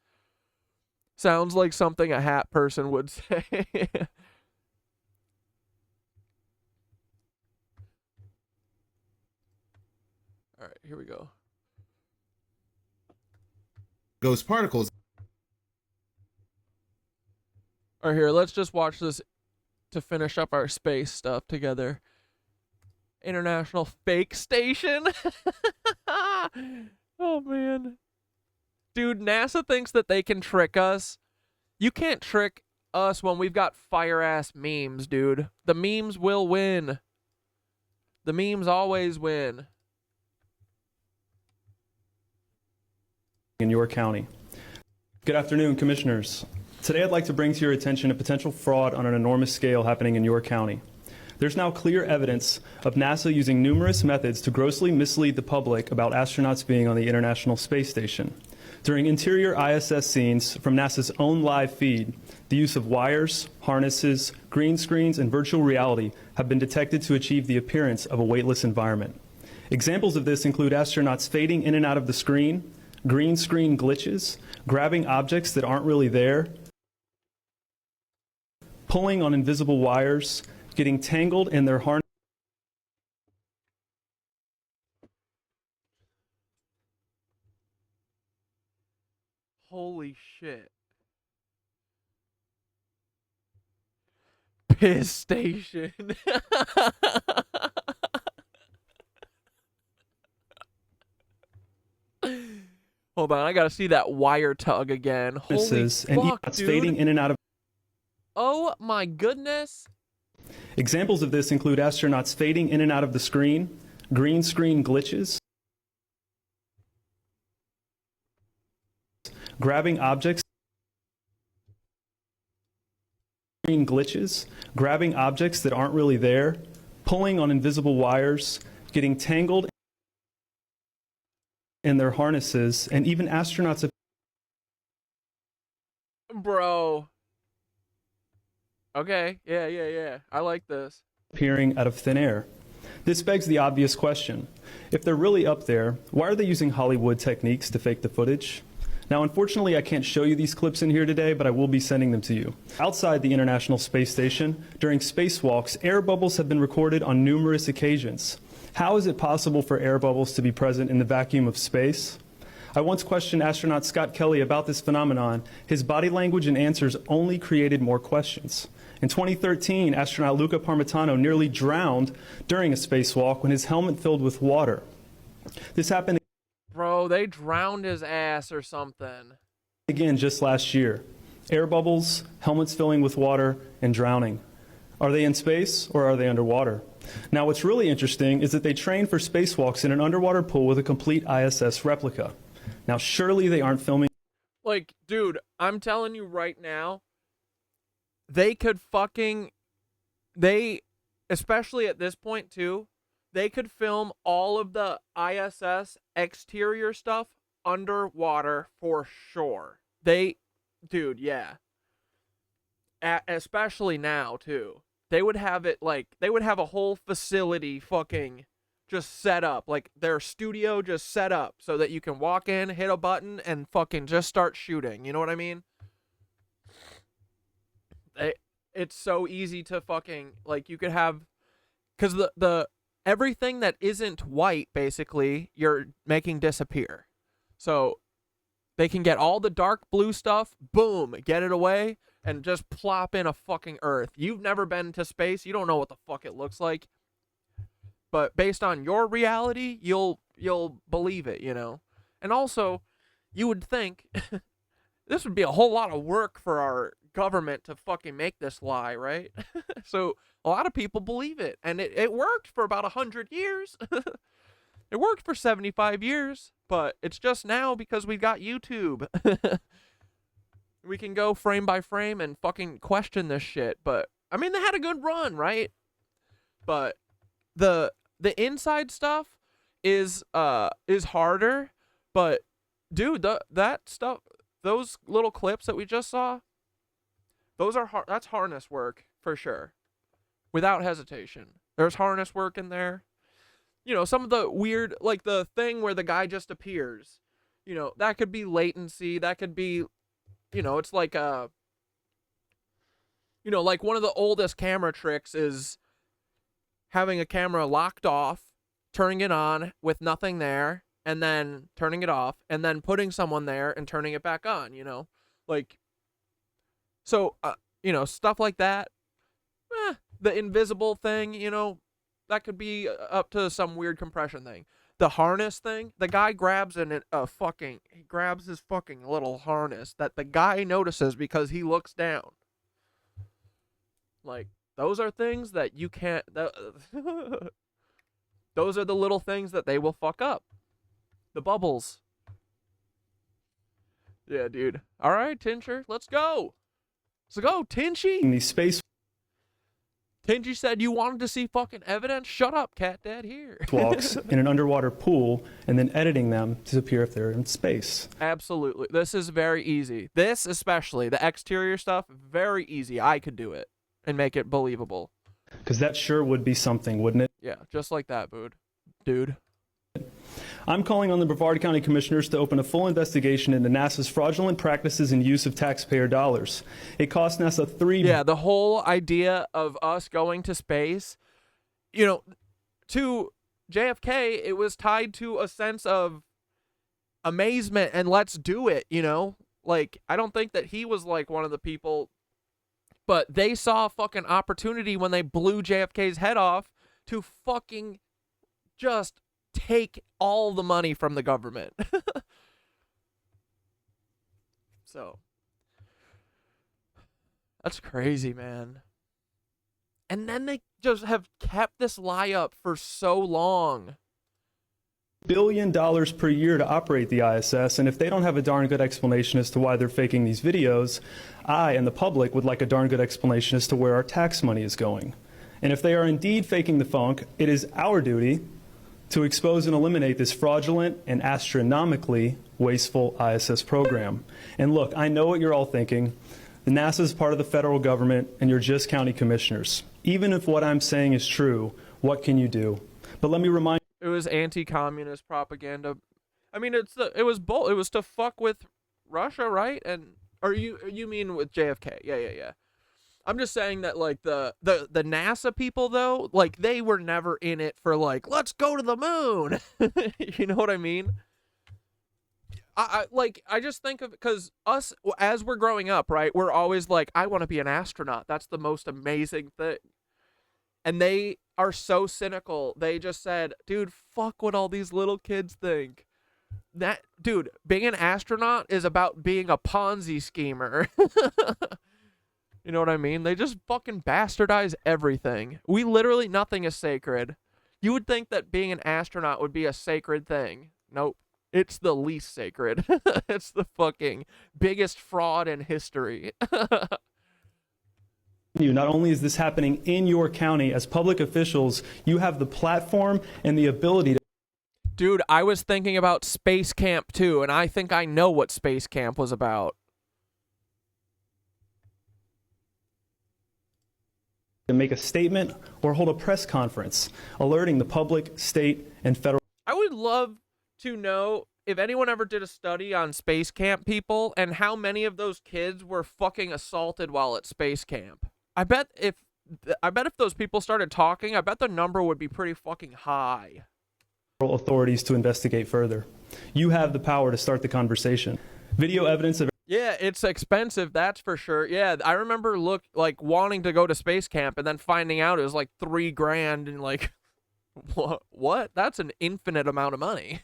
Sounds like something a hat person would say. All right, here we go. Ghost particles. All right, here, let's just watch this to finish up our space stuff together. International Fake Station. Oh, man. Dude, NASA thinks that they can trick us. You can't trick us when we've got fire-ass memes, dude. The memes will win. The memes always win. In your county. Good afternoon, Commissioners. Today I'd like to bring to your attention a potential fraud on an enormous scale happening in your county. There's now clear evidence of NASA using numerous methods to grossly mislead the public about astronauts being on the International Space Station. During interior ISS scenes from NASA's own live feed, the use of wires, harnesses, green screens, and virtual reality have been detected to achieve the appearance of a weightless environment. Examples of this include astronauts fading in and out of the screen, green screen glitches, grabbing objects that aren't really there, pulling on invisible wires, getting tangled in their harness. Holy shit. Piss station. Hold on, I gotta see that wire tug again. Holy fuck, dude. Fading in and out of. Oh my goodness. Examples of this include astronauts fading in and out of the screen, green screen glitches, grabbing objects, green glitches, grabbing objects that aren't really there, pulling on invisible wires, getting tangled in their harnesses, and even astronauts. Bro. Okay, yeah. I like this. Appearing out of thin air. This begs the obvious question. If they're really up there, why are they using Hollywood techniques to fake the footage? Now, unfortunately, I can't show you these clips in here today, but I will be sending them to you. Outside the International Space Station, during spacewalks, air bubbles have been recorded on numerous occasions. How is it possible for air bubbles to be present in the vacuum of space? I once questioned astronaut Scott Kelly about this phenomenon. His body language and answers only created more questions. In 2013, astronaut Luca Parmitano nearly drowned during a spacewalk when his helmet filled with water. This happened Bro, they drowned his ass or something. again just last year. Air bubbles, helmets filling with water, and drowning. Are they in space or are they underwater? Now, what's really interesting is that they train for spacewalks in an underwater pool with a complete ISS replica. Now, surely they aren't filming. Like, dude, I'm telling you right now, they could especially at this point too, they could film all of the ISS exterior stuff underwater for sure. Dude, yeah. Especially now too. They would have it they would have a whole facility fucking just set up, like their studio just set up so that you can walk in, hit a button, and fucking just start shooting. You know what I mean? It's so easy to fucking, like, you could have, because the everything that isn't white, basically, you're making disappear. So they can get all the dark blue stuff, boom, get it away, and just plop in a fucking Earth. You've never been to space, you don't know what the fuck it looks like. But based on your reality, you'll believe it, you know? And also, you would think this would be a whole lot of work for our government to fucking make this lie, right? So a lot of people believe it, and it worked for about 100 years. It worked for 75 years, but it's just now because we got YouTube. We can go frame by frame and fucking question this shit. But I mean, they had a good run, right? But the inside stuff is harder. But dude, that stuff, those little clips that we just saw, that's harness work for sure, without hesitation. There's harness work in there. You know, some of the weird, like the thing where the guy just appears, you know, that could be latency. That could be, you know, it's like like one of the oldest camera tricks is having a camera locked off, turning it on with nothing there, and then turning it off, and then putting someone there and turning it back on, you know? Like, so, you know, stuff like that. The invisible thing, you know, that could be up to some weird compression thing. The harness thing, the guy grabs he grabs his fucking little harness that the guy notices because he looks down. Like, those are things that you can't, those are the little things that they will fuck up. The bubbles. Yeah, dude. All right, Tincher, let's go. Let's go, Tinchy. In these space Tinchy said you wanted to see fucking evidence? Shut up, cat dad here. walks in an underwater pool and then editing them to appear if they're in space. Absolutely. This is very easy. This especially, the exterior stuff, very easy. I could do it and make it believable. Because that sure would be something, wouldn't it? Yeah, just like that, dude. I'm calling on the Brevard County Commissioners to open a full investigation into NASA's fraudulent practices and use of taxpayer dollars. It cost NASA Yeah, the whole idea of us going to space, you know, to JFK, it was tied to a sense of amazement and let's do it, you know? Like, I don't think that he was like one of the people, but they saw a fucking opportunity when they blew JFK's head off to fucking just take all the money from the government. So, that's crazy, man. And then they just have kept this lie up for so long. $1 billion per year to operate the ISS, and if they don't have a darn good explanation as to why they're faking these videos, I and the public would like a darn good explanation as to where our tax money is going. And if they are indeed faking the funk, it is our duty to expose and eliminate this fraudulent and astronomically wasteful ISS program. And look, I know what you're all thinking. The NASA is part of the federal government, and you're just county commissioners. Even if what I'm saying is true, what can you do? But let me remind It was anti-communist propaganda. I mean, it was to fuck with Russia, right? Or you mean with JFK? Yeah. I'm just saying that, like, the NASA people, though, like, they were never in it for, like, let's go to the moon. You know what I mean? I just think of, because us, as we're growing up, right, we're always like, I want to be an astronaut. That's the most amazing thing. And they are so cynical. They just said, dude, fuck what all these little kids think. Dude, being an astronaut is about being a Ponzi schemer. You know what I mean? They just fucking bastardize everything. Nothing is sacred. You would think that being an astronaut would be a sacred thing. Nope. It's the least sacred. It's the fucking biggest fraud in history. not only is this happening in your county, as public officials, you have the platform and the ability to. Dude, I was thinking about Space Camp too, and I think I know what Space Camp was about. To make a statement or hold a press conference, alerting the public, state, and federal. I would love to know if anyone ever did a study on Space Camp people and how many of those kids were fucking assaulted while at Space Camp. I bet if those people started talking, I bet the number would be pretty fucking high. Authorities to investigate further. You have the power to start the conversation. Video evidence of. Yeah, it's expensive, that's for sure. Yeah, I remember wanting to go to Space Camp and then finding out it was like $3,000 and like, what? That's an infinite amount of money.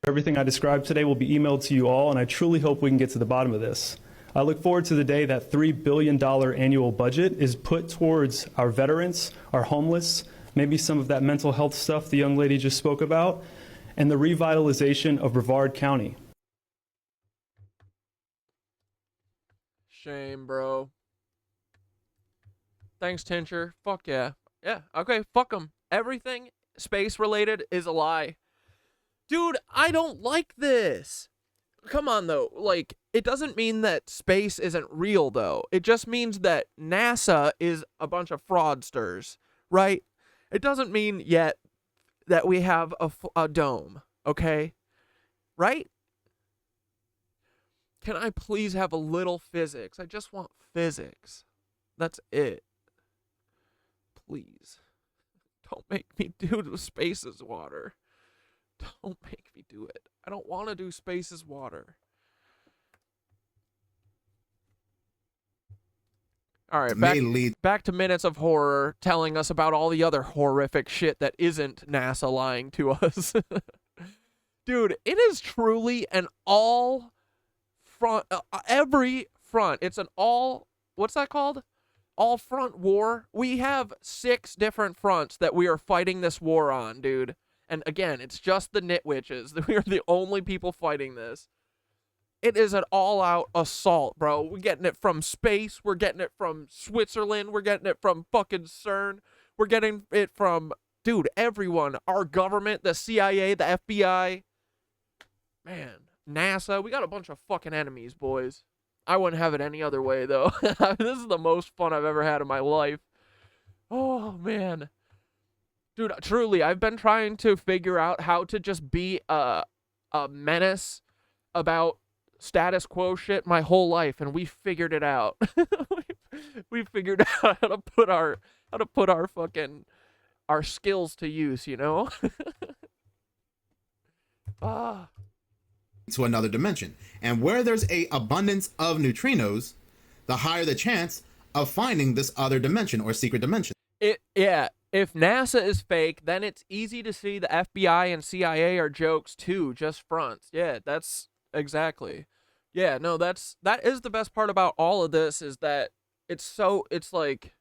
Everything I described today will be emailed to you all, and I truly hope we can get to the bottom of this. I look forward to the day that $3 billion annual budget is put towards our veterans, our homeless, maybe some of that mental health stuff the young lady just spoke about, and the revitalization of Brevard County. Shame, bro. Thanks, Tincher. Fuck yeah. Yeah, okay, fuck them. Everything space-related is a lie. Dude, I don't like this. Come on, though. Like, it doesn't mean that space isn't real, though. It just means that NASA is a bunch of fraudsters, right? It doesn't mean yet that we have a dome, okay? Right? Can I please have a little physics? I just want physics. That's it. Please. Don't make me do space as water. Don't make me do it. I don't want to do space as water. All right, may lead back to Minutes of Horror telling us about all the other horrific shit that isn't NASA lying to us. Dude, it is truly an all front, every front. It's an all, what's that called? All front war. We have 6 different fronts that we are fighting this war on, dude. And again, it's just the KnitWitches. We are the only people fighting this. It is an all-out assault, bro. We're getting it from space. We're getting it from Switzerland. We're getting it from fucking CERN. We're getting it from, dude, everyone. Our government, the CIA, the FBI. Man, NASA. We got a bunch of fucking enemies, boys. I wouldn't have it any other way, though. This is the most fun I've ever had in my life. Oh, man. Dude, truly, I've been trying to figure out how to just be a menace about status quo shit my whole life, and we figured it out. We figured out how to put our fucking skills to use, you know? to another dimension. And where there's a abundance of neutrinos, the higher the chance of finding this other dimension or secret dimension. Yeah. If NASA is fake, then it's easy to see the FBI and CIA are jokes too, just fronts. Yeah, that's exactly. Yeah, no, that is the best part about all of this, is that it's like,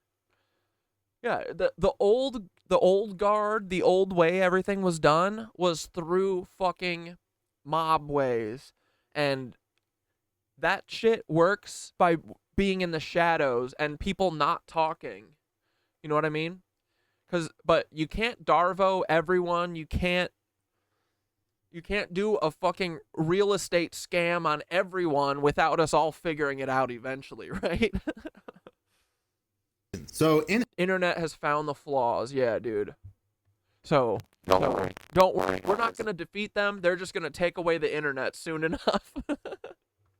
yeah, the old guard, the old way everything was done was through fucking mob ways, and that shit works by being in the shadows and people not talking. You know what I mean? But you can't Darvo everyone. You can't do a fucking real estate scam on everyone without us all figuring it out eventually, right? So internet has found the flaws, yeah, dude. So don't worry. We're not gonna defeat them. They're just gonna take away the internet soon enough.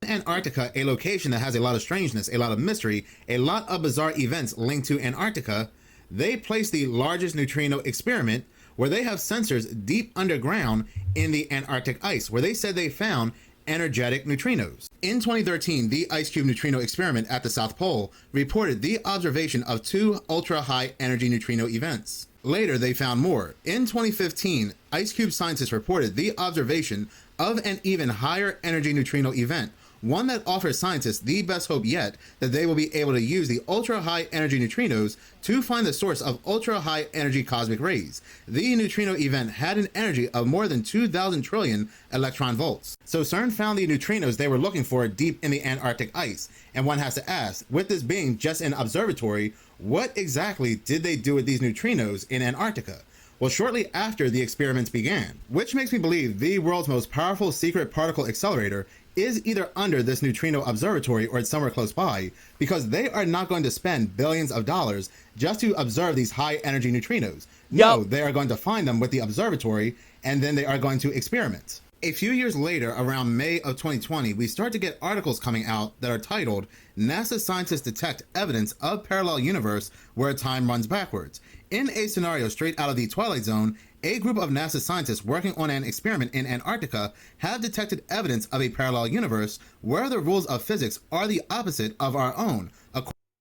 Antarctica, a location that has a lot of strangeness, a lot of mystery, a lot of bizarre events linked to Antarctica, they placed the largest neutrino experiment, where they have sensors deep underground in the Antarctic ice, where they said they found energetic neutrinos. In 2013, the Ice Cube neutrino experiment at the South Pole reported the observation of 2 ultra-high energy neutrino events. Later, they found more. In 2015, Ice Cube scientists reported the observation of an even higher energy neutrino event, one that offers scientists the best hope yet that they will be able to use the ultra-high energy neutrinos to find the source of ultra-high energy cosmic rays. The neutrino event had an energy of more than 2,000 trillion electron volts. So CERN found the neutrinos they were looking for deep in the Antarctic ice, and one has to ask, with this being just an observatory, what exactly did they do with these neutrinos in Antarctica? Well, shortly after the experiments began, which makes me believe the world's most powerful secret particle accelerator is either under this neutrino observatory or it's somewhere close by, because they are not going to spend billions of dollars just to observe these high energy neutrinos. No, they are going to find them with the observatory, and then they are going to experiment. A few years later, around May of 2020, we start to get articles coming out that are titled, NASA Scientists Detect Evidence of Parallel Universe Where Time Runs Backwards. In a scenario straight out of the Twilight Zone, a group of NASA scientists working on an experiment in Antarctica have detected evidence of a parallel universe where the rules of physics are the opposite of our own.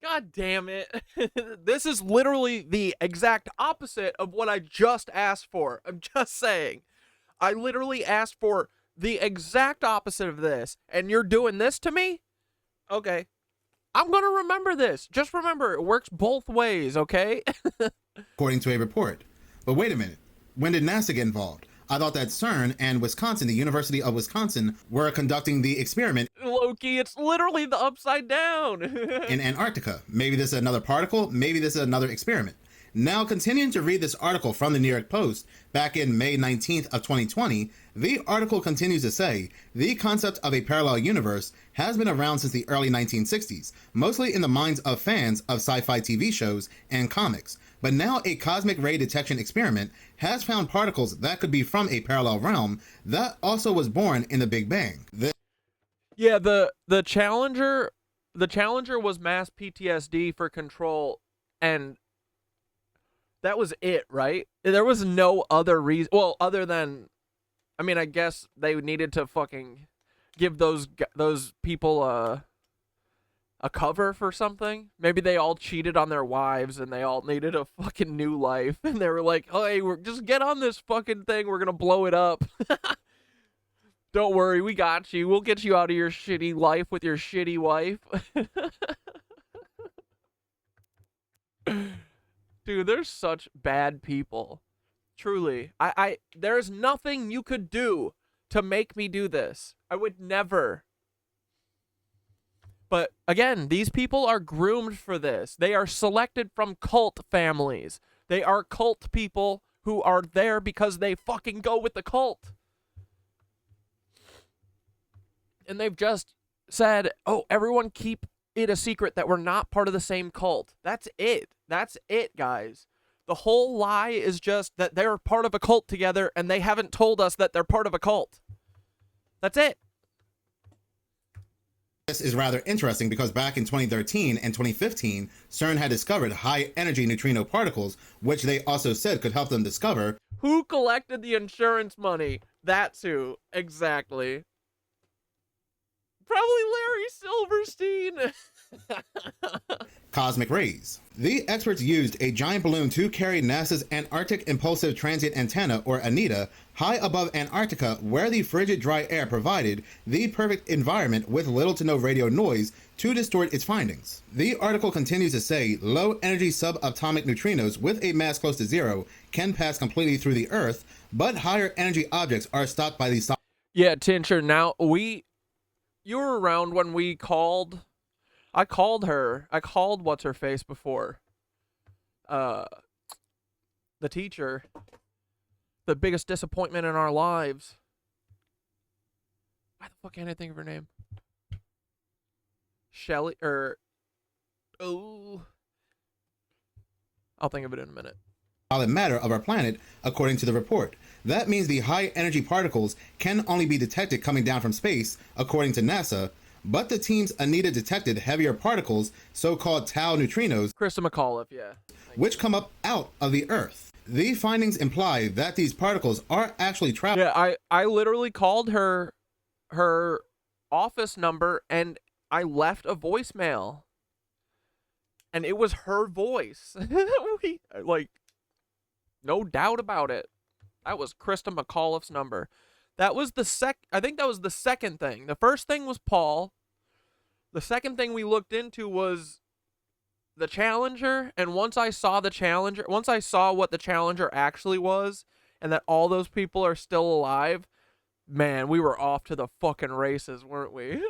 God damn it. This is literally the exact opposite of what I just asked for. I'm just saying. I literally asked for the exact opposite of this, and you're doing this to me? Okay. I'm going to remember this. Just remember, it works both ways, okay? According to a report. But wait a minute. When did NASA get involved? I thought that CERN and Wisconsin, the University of Wisconsin, were conducting the experiment. Loki, it's literally the upside down. In Antarctica. Maybe this is another particle. Maybe this is another experiment. Now, continuing to read this article from the New York Post back in May 19th of 2020, the article continues to say, the concept of a parallel universe has been around since the early 1960s, mostly in the minds of fans of sci-fi TV shows and comics. But now a cosmic ray detection experiment has found particles that could be from a parallel realm that also was born in the Big Bang. Yeah, the Challenger was mass PTSD for Control, and that was it, right? There was no other reason. Well, other than, I mean, I guess they needed to fucking give those people a cover for something. Maybe they all cheated on their wives and they all needed a fucking new life. And they were like, oh, hey, just get on this fucking thing. We're going to blow it up. Don't worry, we got you. We'll get you out of your shitty life with your shitty wife. Dude, there's such bad people. Truly. There's nothing you could do to make me do this. I would never. But again, these people are groomed for this. They are selected from cult families. They are cult people who are there because they fucking go with the cult. And they've just said, oh, everyone keep it a secret that we're not part of the same cult. That's it. That's it, guys. The whole lie is just that they're part of a cult together and they haven't told us that they're part of a cult. That's it. This is rather interesting because back in 2013 and 2015, CERN had discovered high-energy neutrino particles, which they also said could help them discover. Who collected the insurance money? That's who. Exactly. Probably Larry Silverstein. Cosmic rays. The experts used a giant balloon to carry NASA's Antarctic Impulsive Transient Antenna, or ANITA, high above Antarctica, where the frigid dry air provided the perfect environment with little to no radio noise to distort its findings. The article continues to say low-energy subatomic neutrinos with a mass close to zero can pass completely through the Earth, but higher-energy objects are stopped by the... Yeah, Tincher, now you were around when we called... I called what's-her-face before. The teacher. The biggest disappointment in our lives. Why the fuck can't I think of her name? Shelly, oh. I'll think of it in a minute. Solid matter of our planet, according to the report. That means the high-energy particles can only be detected coming down from space, according to NASA, but the team's ANITA detected heavier particles, so-called tau neutrinos, Krista McAuliffe, yeah, which come up out of the Earth. The findings imply that these particles are actually traveling. Yeah, I literally called her office number and I left a voicemail. And it was her voice. Like, no doubt about it. That was Krista McAuliffe's number. That was I think that was the second thing. The first thing was Paul. The second thing we looked into was the Challenger. And once I saw what the Challenger actually was, and that all those people are still alive, man, we were off to the fucking races, weren't we?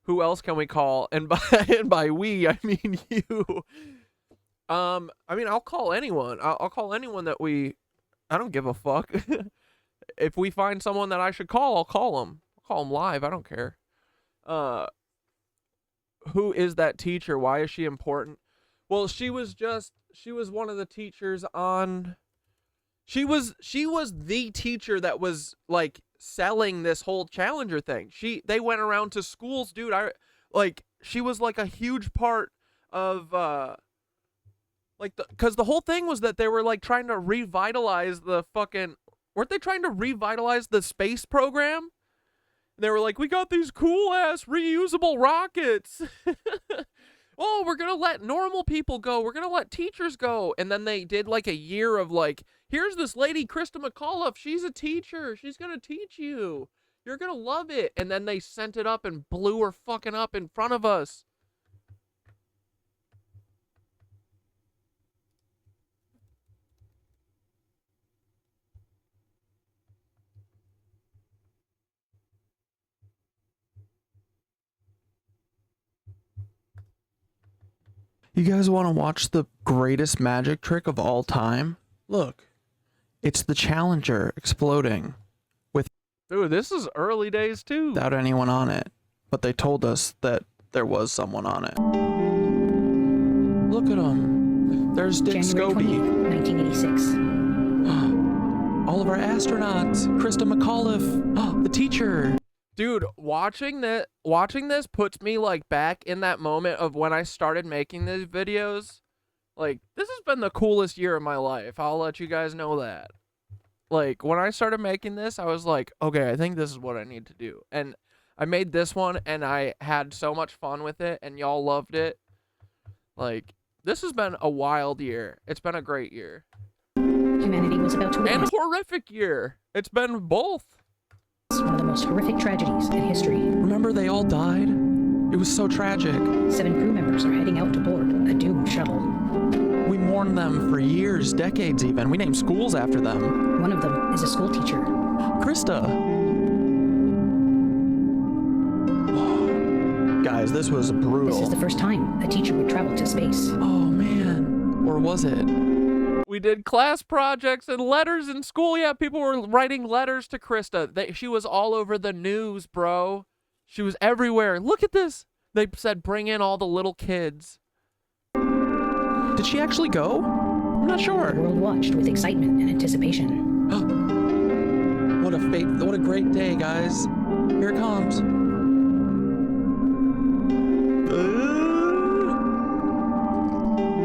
Who else can we call? And by we, I mean you. I mean, I'll call anyone. I'll call anyone that I don't give a fuck. If we find someone that I should call, I'll call them. I'll call them live. I don't care. Who is that teacher? Why is she important? Well, she was one of the teachers on... She was the teacher that was, like, selling this whole Challenger thing. They went around to schools, dude. She was, like, a huge part of, because the whole thing was that they were, like, trying to revitalize the fucking... Weren't they trying to revitalize the space program? They were like, we got these cool-ass reusable rockets. Oh, we're going to let normal people go. We're going to let teachers go. And then they did, like, a year of, like, here's this lady, Krista McAuliffe. She's a teacher. She's going to teach you. You're going to love it. And then they sent it up and blew her fucking up in front of us. You guys want to watch the greatest magic trick of all time? Look, it's the Challenger exploding with... Dude, this is early days too. Without anyone on it. But they told us that there was someone on it. Look at them. There's Dick Scobie. 1986. All of our astronauts. Krista McAuliffe. The teacher. Dude, watching this puts me, like, back in that moment of when I started making these videos. Like, this has been the coolest year of my life. I'll let you guys know that. Like, when I started making this, I was like, okay, I think this is what I need to do. And I made this one and I had so much fun with it and y'all loved it. Like, this has been a wild year. It's been a great year. Humanity was about to And a witness horrific year. It's been both. one of the most horrific tragedies in history. Remember they all died? It was so tragic. 7 crew members are heading out to board a doomed shuttle. We mourned them for years, decades even. We named schools after them. One of them is a school teacher. Krista. Guys, this was brutal. This is the first time a teacher would travel to space. Oh man. Or was it? We did class projects and letters in school. Yeah, people were writing letters to Krista. She was all over the news, bro. She was everywhere. Look at this. They said bring in all the little kids. Did she actually go? I'm not sure. The world watched with excitement and anticipation. What a great day, guys. Here it comes.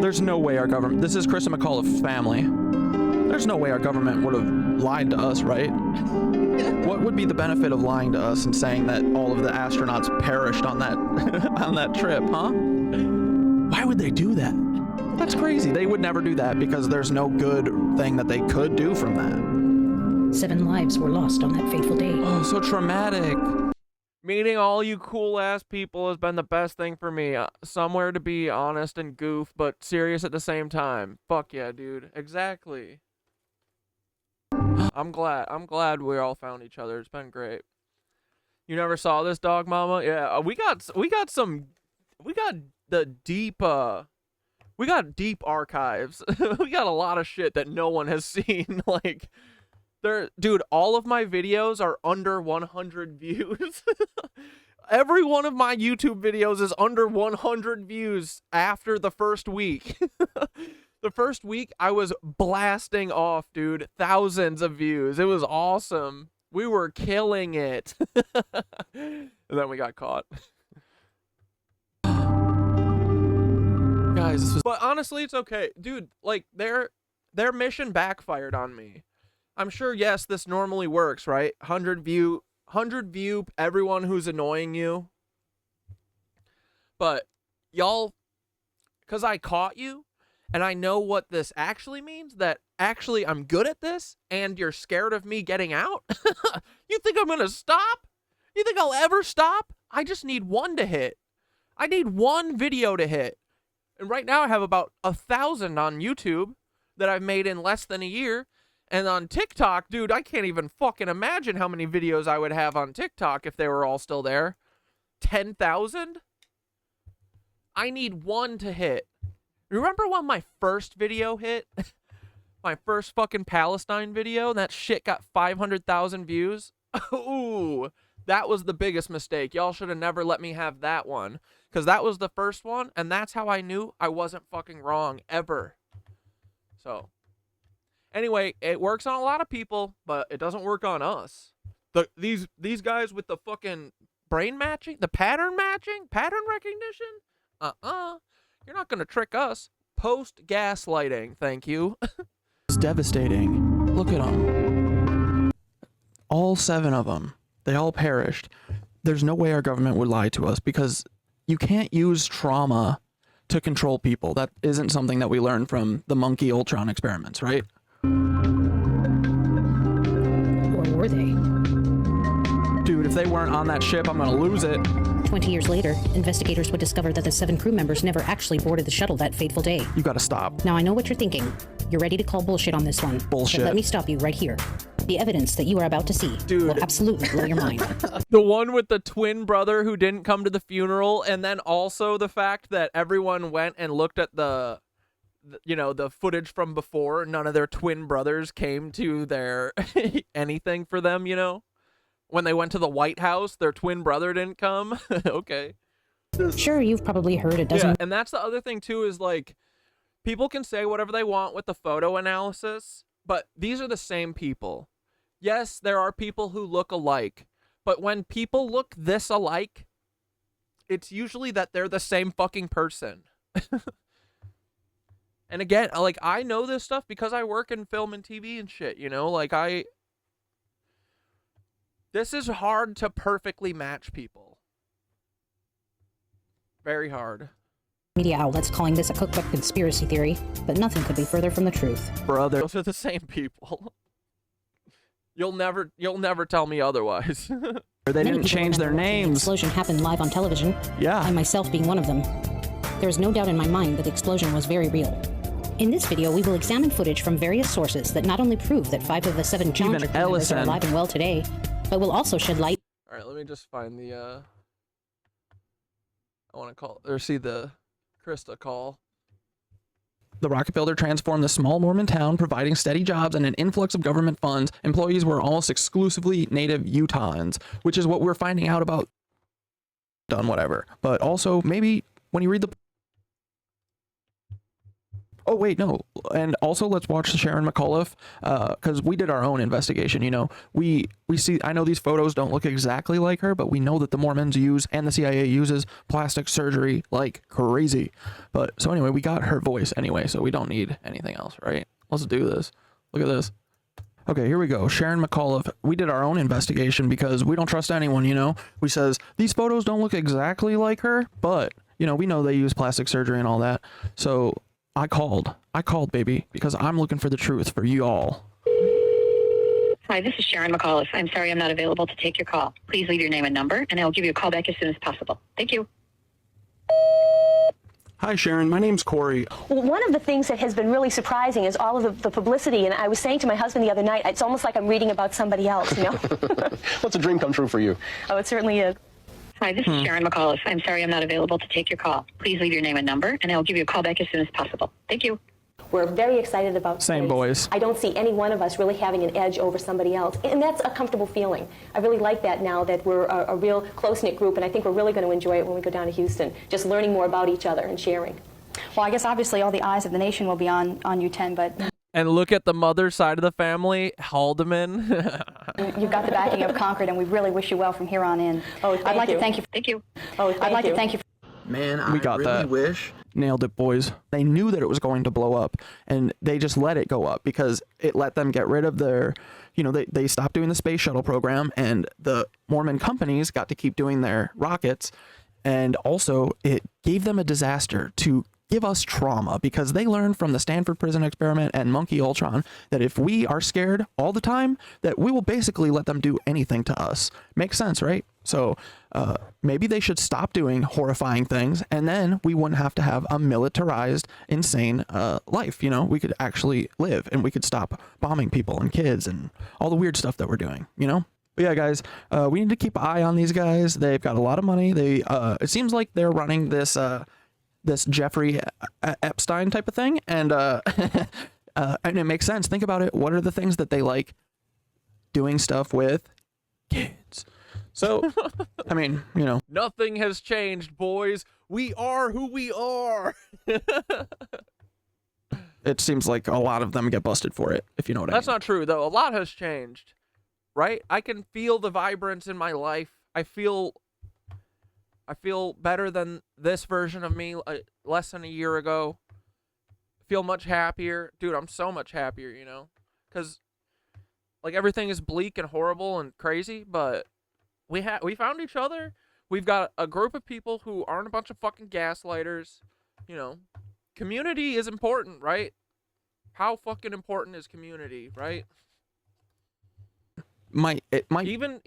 There's no way our government, this is Krista McAuliffe's family. There's no way our government would have lied to us, right? What would be the benefit of lying to us and saying that all of the astronauts perished on that on that trip, huh? Why would they do that? That's crazy. They would never do that because there's no good thing that they could do from that. 7 lives were lost on that fateful day. Oh, so traumatic. Meeting all you cool-ass people has been the best thing for me. Somewhere to be honest and goof, but serious at the same time. Fuck yeah, dude. Exactly. I'm glad we all found each other. It's been great. You never saw this, dog mama? Yeah, we got deep archives. We got a lot of shit that no one has seen. Like, dude, all of my videos are under 100 views. Every one of my YouTube videos is under 100 views after the first week. The first week, I was blasting off, dude. Thousands of views. It was awesome. We were killing it. And then we got caught. Guys, this was... But honestly, it's okay. Dude, like, their mission backfired on me. I'm sure, yes, this normally works, right? 100 view everyone who's annoying you. But y'all, because I caught you, and I know what this actually means, that actually I'm good at this, and you're scared of me getting out? You think I'm going to stop? You think I'll ever stop? I just need one to hit. I need one video to hit. And right now I have about 1,000 on YouTube that I've made in less than a year. And on TikTok, dude, I can't even fucking imagine how many videos I would have on TikTok if they were all still there. 10,000? I need one to hit. Remember when my first video hit? My first fucking Palestine video? That shit got 500,000 views? Ooh, that was the biggest mistake. Y'all should have never let me have that one. Because that was the first one, and that's how I knew I wasn't fucking wrong, ever. So, anyway, it works on a lot of people, but it doesn't work on us. These guys with the fucking brain matching, the pattern matching, pattern recognition? You're not gonna trick us. Post-gaslighting, thank you. It's devastating. Look at them. All 7 of them. They all perished. There's no way our government would lie to us because you can't use trauma to control people. That isn't something that we learned from the monkey Ultron experiments, right? Or were they? Dude, if they weren't on that ship, I'm gonna lose it. 20 years later, investigators would discover that the 7 crew members never actually boarded the shuttle that fateful day. You gotta stop. Now I know what you're thinking. You're ready to call bullshit on this one. Bullshit. But let me stop you right here. The evidence that you are about to see will absolutely blow your mind. The one with the twin brother who didn't come to the funeral, and then also the fact that everyone went and looked at the footage from before. None of their twin brothers came to their anything for them, you know? When they went to the White House, their twin brother didn't come. Okay. Sure, you've probably heard a dozen. Yeah, and that's the other thing, too, is, like, people can say whatever they want with the photo analysis, but these are the same people. Yes, there are people who look alike, but when people look this alike, it's usually that they're the same fucking person. And again, like, I know this stuff because I work in film and TV and shit, you know? Like, This is hard to perfectly match people. Very hard. Media outlets calling this a cookbook conspiracy theory, but nothing could be further from the truth. Brother. Those are the same people. You'll never tell me otherwise. They didn't change their names. The explosion happened live on television. Yeah. I myself being one of them. There is no doubt in my mind that the explosion was very real. In this video, we will examine footage from various sources that not only prove that 5 of the 7 Challenger crew members are alive and well today, but will also shed light. All right, let me just find the. I want to call or see the Krista call. The rocket builder transformed the small Mormon town, providing steady jobs and an influx of government funds. Employees were almost exclusively native Utahns, which is what we're finding out about. Done whatever, but also maybe when you read the. Oh wait, no, and also let's watch Sharon McAuliffe, because we did our own investigation. You know, we see. I know these photos don't look exactly like her, but we know that the Mormons use and the CIA uses plastic surgery like crazy. But so anyway, we got her voice anyway, so we don't need anything else, right? Let's do this. Look at this. Okay, here we go. Sharon McAuliffe. We did our own investigation because we don't trust anyone. You know, we says these photos don't look exactly like her, but you know, we know they use plastic surgery and all that. So I called, baby, because I'm looking for the truth for you all. Hi, this is Sharon McAuliffe. I'm sorry I'm not available to take your call. Please leave your name and number, and I'll give you a call back as soon as possible. Thank you. Hi, Sharon. My name's Corey. Well, one of the things that has been really surprising is all of the publicity, and I was saying to my husband the other night, it's almost like I'm reading about somebody else, you know? What's a dream come true for you? Oh, it certainly is. Hi, this is Sharon McAuliffe. I'm sorry I'm not available to take your call. Please leave your name and number, and I'll give you a call back as soon as possible. Thank you. We're very excited about Same space. boys. I don't see any one of us really having an edge over somebody else, and that's a comfortable feeling. I really like that now that we're a real close-knit group, and I think we're really going to enjoy it when we go down to Houston, just learning more about each other and sharing. Well, I guess obviously all the eyes of the nation will be on U-10, but... And look at the mother side of the family, Haldeman. You've got the backing of Concord, and we really wish you well from here on in. Oh, I'd like to thank you. Thank you. Oh, I'd like to thank you. Man, We got really that. wish. Nailed it, boys. They knew that it was going to blow up, and they just let it go up because it let them get rid of their, you know, they stopped doing the space shuttle program, and the Mormon companies got to keep doing their rockets, and also it gave them a disaster to give us trauma because they learned from the Stanford prison experiment and Monkey Ultron that if we are scared all the time, that we will basically let them do anything to us. Makes sense, right? So maybe they should stop doing horrifying things, and then we wouldn't have to have a militarized, insane life. You know, we could actually live, and we could stop bombing people and kids and all the weird stuff that we're doing, you know? But yeah, guys, we need to keep an eye on these guys. They've got a lot of money. They it seems like they're running this this Jeffrey Epstein type of thing, and and it makes sense. Think about it. What are the things that they like? Doing stuff with kids. So, I mean, you know. Nothing has changed, boys. We are who we are. It seems like a lot of them get busted for it, if you know what I mean. That's not true, though. A lot has changed, right? I can feel the vibrance in my life. I feel better than this version of me less than a year ago. I feel much happier. Dude, I'm so much happier, you know? Because, like, everything is bleak and horrible and crazy, but we found each other. We've got a group of people who aren't a bunch of fucking gaslighters. You know, community is important, right? How fucking important is community, right? It might even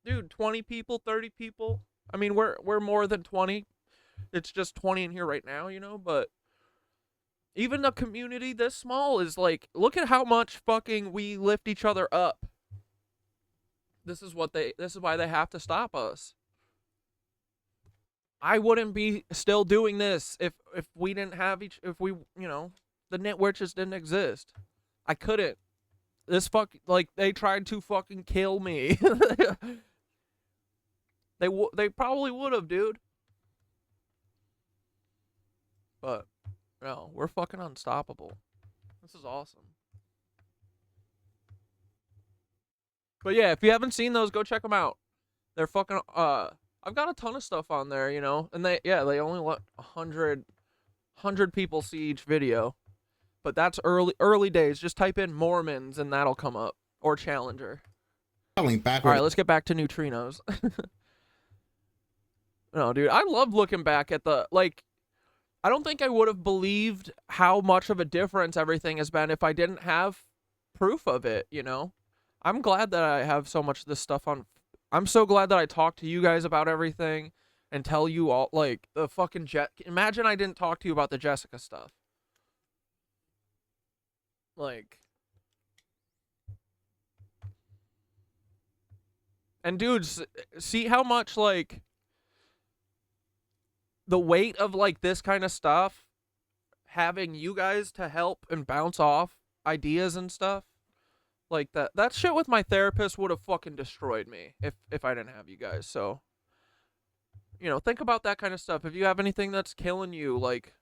dude, 20 people, 30 people. I mean, we're more than 20. It's just 20 in here right now, you know, but even a community this small is like, look at how much fucking we lift each other up. This is why they have to stop us. I wouldn't be still doing this if we didn't have if we, you know, the KnitWitches didn't exist. I couldn't. They tried to fucking kill me. They probably would have, dude. But no, we're fucking unstoppable. This is awesome. But yeah, if you haven't seen those, go check them out. They're fucking I've got a ton of stuff on there, you know. And they only let 100 people see each video. But that's early days. Just type in Mormons and that'll come up, or Challenger. traveling backward. All right, let's get back to neutrinos. No, dude, I love looking back at the, like, I don't think I would have believed how much of a difference everything has been if I didn't have proof of it, you know? I'm glad that I have so much of this stuff on. I'm so glad that I talked to you guys about everything and tell you all, like, the fucking imagine I didn't talk to you about the Jessica stuff. Like. And dudes, see how much, like, the weight of, like, this kind of stuff, having you guys to help and bounce off ideas and stuff, like, that shit with my therapist would have fucking destroyed me if I didn't have you guys. So, you know, think about that kind of stuff. If you have anything that's killing you, like,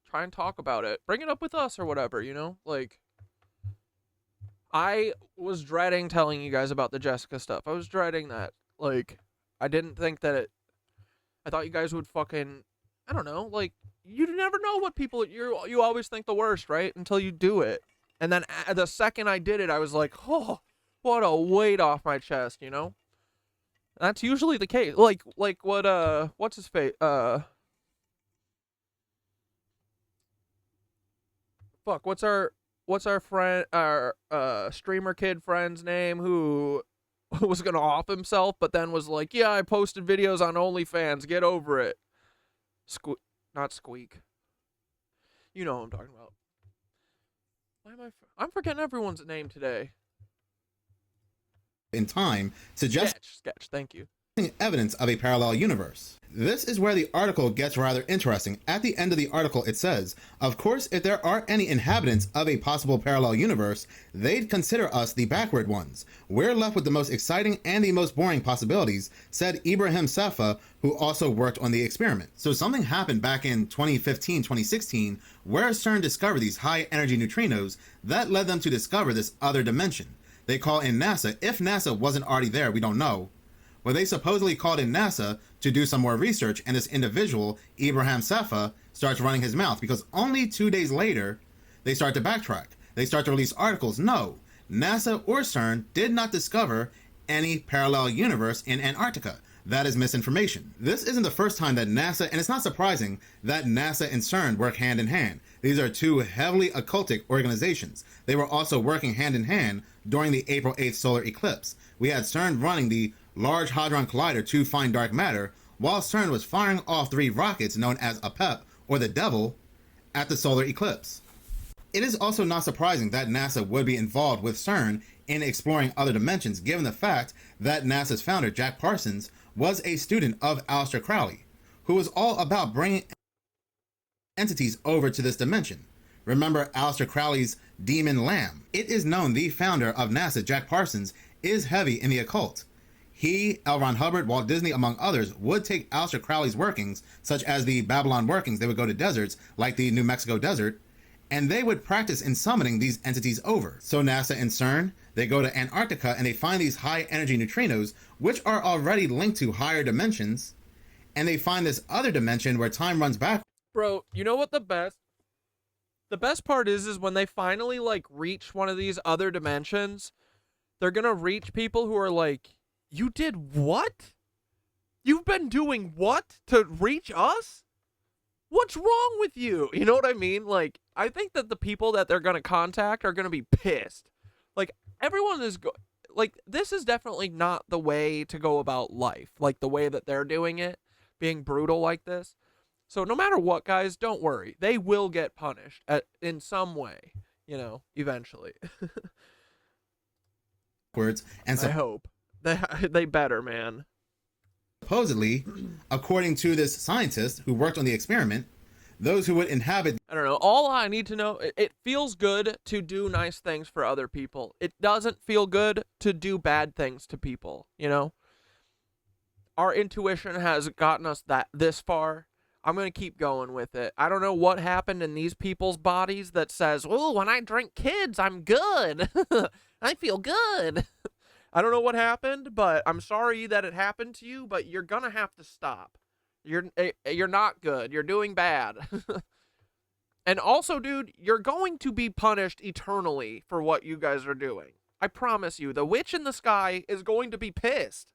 try and talk about it. Bring it up with us or whatever, you know? Like, I was dreading telling you guys about the Jessica stuff. I was dreading that. Like, I didn't think that I thought you guys would fucking, I don't know, like, you never know what people, you always think the worst, right? Until you do it. And then the second I did it, I was like, oh, what a weight off my chest, you know? That's usually the case. Like what, what's his face? Fuck, what's our friend, our streamer kid friend's name who was gonna off himself, but then was like, yeah, I posted videos on OnlyFans, get over it. Not Squeak. You know what I'm talking about. Why am I'm forgetting everyone's name today. In time, suggesting sketch, thank you. Evidence of a parallel universe. This is where the article gets rather interesting. At the end of the article, it says, of course, if there are any inhabitants of a possible parallel universe, they'd consider us the backward ones. We're left with the most exciting and the most boring possibilities, said Ibrahim Safa, who also worked on the experiment. So something happened back in 2015, 2016, where CERN discovered these high energy neutrinos that led them to discover this other dimension. They call in NASA. If NASA wasn't already there, we don't know. Well, they supposedly called in NASA to do some more research, and this individual, Ibrahim Safa, starts running his mouth because only 2 days later, they start to backtrack. They start to release articles. No, NASA or CERN did not discover any parallel universe in Antarctica. That is misinformation. This isn't the first time that NASA, and it's not surprising that NASA and CERN work hand in hand. These are two heavily occultic organizations. They were also working hand in hand during the April 8th solar eclipse. We had CERN running the Large Hadron Collider to find dark matter, while CERN was firing off 3 rockets known as APEP, or the Devil, at the solar eclipse. It is also not surprising that NASA would be involved with CERN in exploring other dimensions, given the fact that NASA's founder, Jack Parsons, was a student of Aleister Crowley, who was all about bringing entities over to this dimension. Remember Aleister Crowley's demon lamb? It is known the founder of NASA, Jack Parsons, is heavy in the occult. He, L. Ron Hubbard, Walt Disney, among others, would take Aleister Crowley's workings, such as the Babylon workings. They would go to deserts, like the New Mexico desert, and they would practice in summoning these entities over. So NASA and CERN, they go to Antarctica and they find these high energy neutrinos, which are already linked to higher dimensions, and they find this other dimension where time runs back. Bro, you know what the best part is when they finally, like, reach one of these other dimensions, they're gonna reach people who are like, you did what? You've been doing what to reach us? What's wrong with you? You know what I mean? Like, I think that the people that they're going to contact are going to be pissed. Like, everyone is, like, this is definitely not the way to go about life. Like, the way that they're doing it, being brutal like this. So no matter what, guys, don't worry. They will get punished in some way, you know, eventually. And so I hope. They better, man. Supposedly, according to this scientist who worked on the experiment, those who would inhabit... I don't know. All I need to know, it feels good to do nice things for other people. It doesn't feel good to do bad things to people, you know? Our intuition has gotten us this far. I'm going to keep going with it. I don't know what happened in these people's bodies that says, oh, when I drink kids, I'm good. I feel good. I don't know what happened, but I'm sorry that it happened to you, but you're going to have to stop. You're not good. You're doing bad. And also, dude, you're going to be punished eternally for what you guys are doing. I promise you, the witch in the sky is going to be pissed.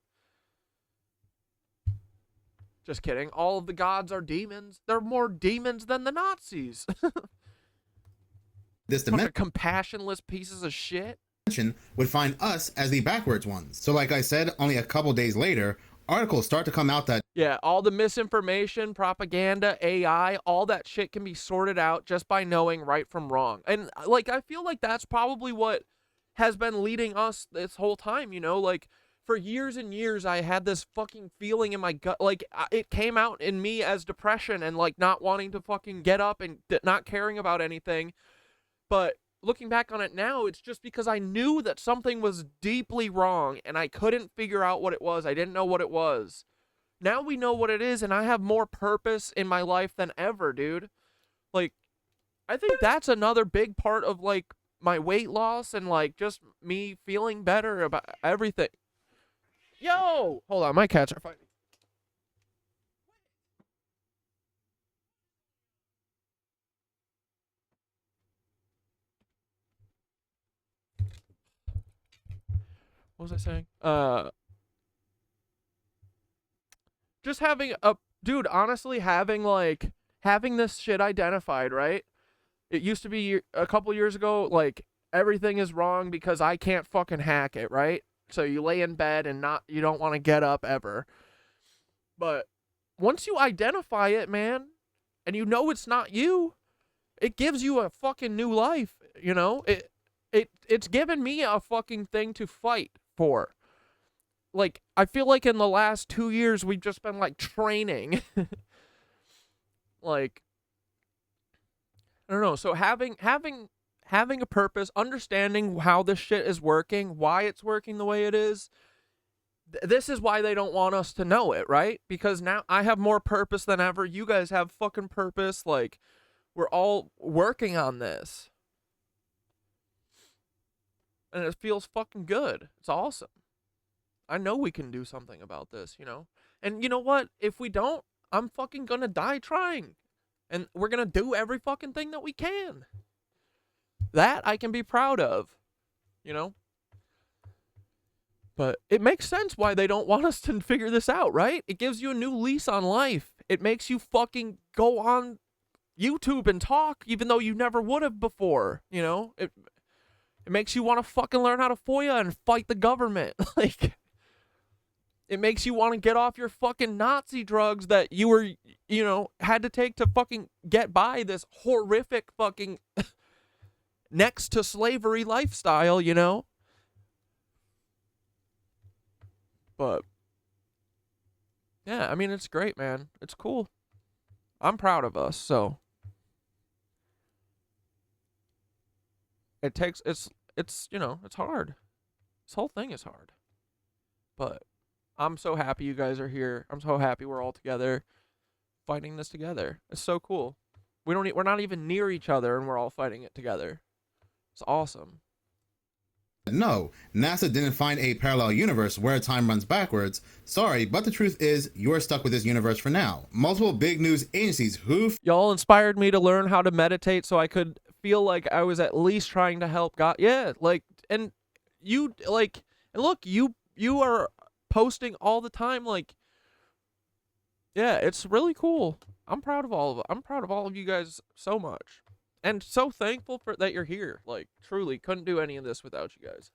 Just kidding. All of the gods are demons. They're more demons than the Nazis. This bunch of compassionless pieces of shit. Would find us as the backwards ones. So like I said, only a couple days later, articles start to come out that yeah, all the misinformation, propaganda, AI, all that shit can be sorted out just by knowing right from wrong. And like, I feel like that's probably what has been leading us this whole time, you know, like for years and years, I had this fucking feeling in my gut, like it came out in me as depression and like not wanting to fucking get up and not caring about anything. But looking back on it now, it's just because I knew that something was deeply wrong and I couldn't figure out what it was. I didn't know what it was. Now we know what it is, and I have more purpose in my life than ever, dude. Like, I think that's another big part of, like, my weight loss and, like, just me feeling better about everything. Yo! Hold on, my cats are fighting. What was I saying? Just having a, dude, honestly, having this shit identified, right? It used to be a couple years ago, like, everything is wrong because I can't fucking hack it, right? So you lay in bed and you don't want to get up ever. But once you identify it, man, and you know it's not you, it gives you a fucking new life, you know? It's given me a fucking thing to fight for. Like, I feel like in the last 2 years, we've just been, like, training. Like, I don't know. So having a purpose, understanding how this shit is working, why it's working the way it is, this is why they don't want us to know it, right? Because now I have more purpose than ever. You guys have fucking purpose. Like, we're all working on this. And it feels fucking good. It's awesome. I know we can do something about this, you know? And you know what? If we don't, I'm fucking gonna die trying. And we're gonna do every fucking thing that we can. That I can be proud of, you know? But it makes sense why they don't want us to figure this out, right? It gives you a new lease on life. It makes you fucking go on YouTube and talk even though you never would have before, you know? It makes you want to fucking learn how to FOIA and fight the government. Like, it makes you want to get off your fucking Nazi drugs that you were, you know, had to take to fucking get by this horrific fucking next to slavery lifestyle, you know? But, yeah, I mean, it's great, man. It's cool. I'm proud of us, so. It's, you know, it's hard. This whole thing is hard. But I'm so happy you guys are here. I'm so happy we're all together fighting this together. It's so cool. We're not even near each other and we're all fighting it together. It's awesome. No, NASA didn't find a parallel universe where time runs backwards. Sorry, but the truth is, you're stuck with this universe for now. Multiple big news agencies who... Y'all inspired me to learn how to meditate so I could feel like I was at least trying to help God. Yeah, like, and you, like, and look, you are posting all the time, like, yeah, it's really cool. I'm proud of all of it. I'm proud of all of you guys so much. And so thankful for that you're here. Like, truly, couldn't do any of this without you guys.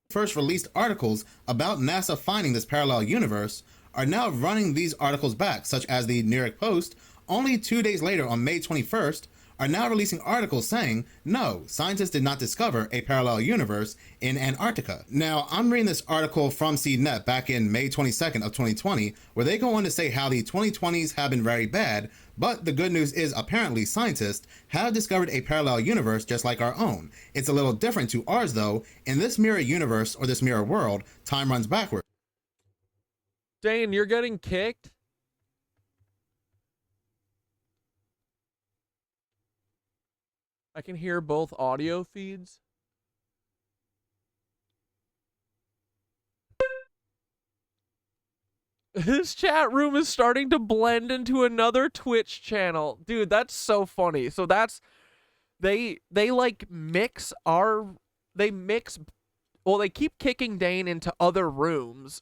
First released articles about NASA finding this parallel universe are now running these articles back, such as the New York Post, only 2 days later on May 21st, are now releasing articles saying, no, scientists did not discover a parallel universe in Antarctica. Now, I'm reading this article from CNET back in May 22nd of 2020, where they go on to say how the 2020s have been very bad, but the good news is apparently scientists have discovered a parallel universe just like our own. It's a little different to ours though. In this mirror universe, or this mirror world, time runs backwards. Dane, you're getting kicked? I can hear both audio feeds. This chat room is starting to blend into another Twitch channel. Dude, that's so funny. So that's they like mix Well, they keep kicking Dane into other rooms.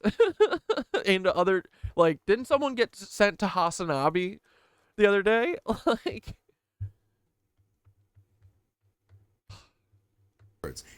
Into other, like, didn't someone get sent to Hasanabi the other day? Like,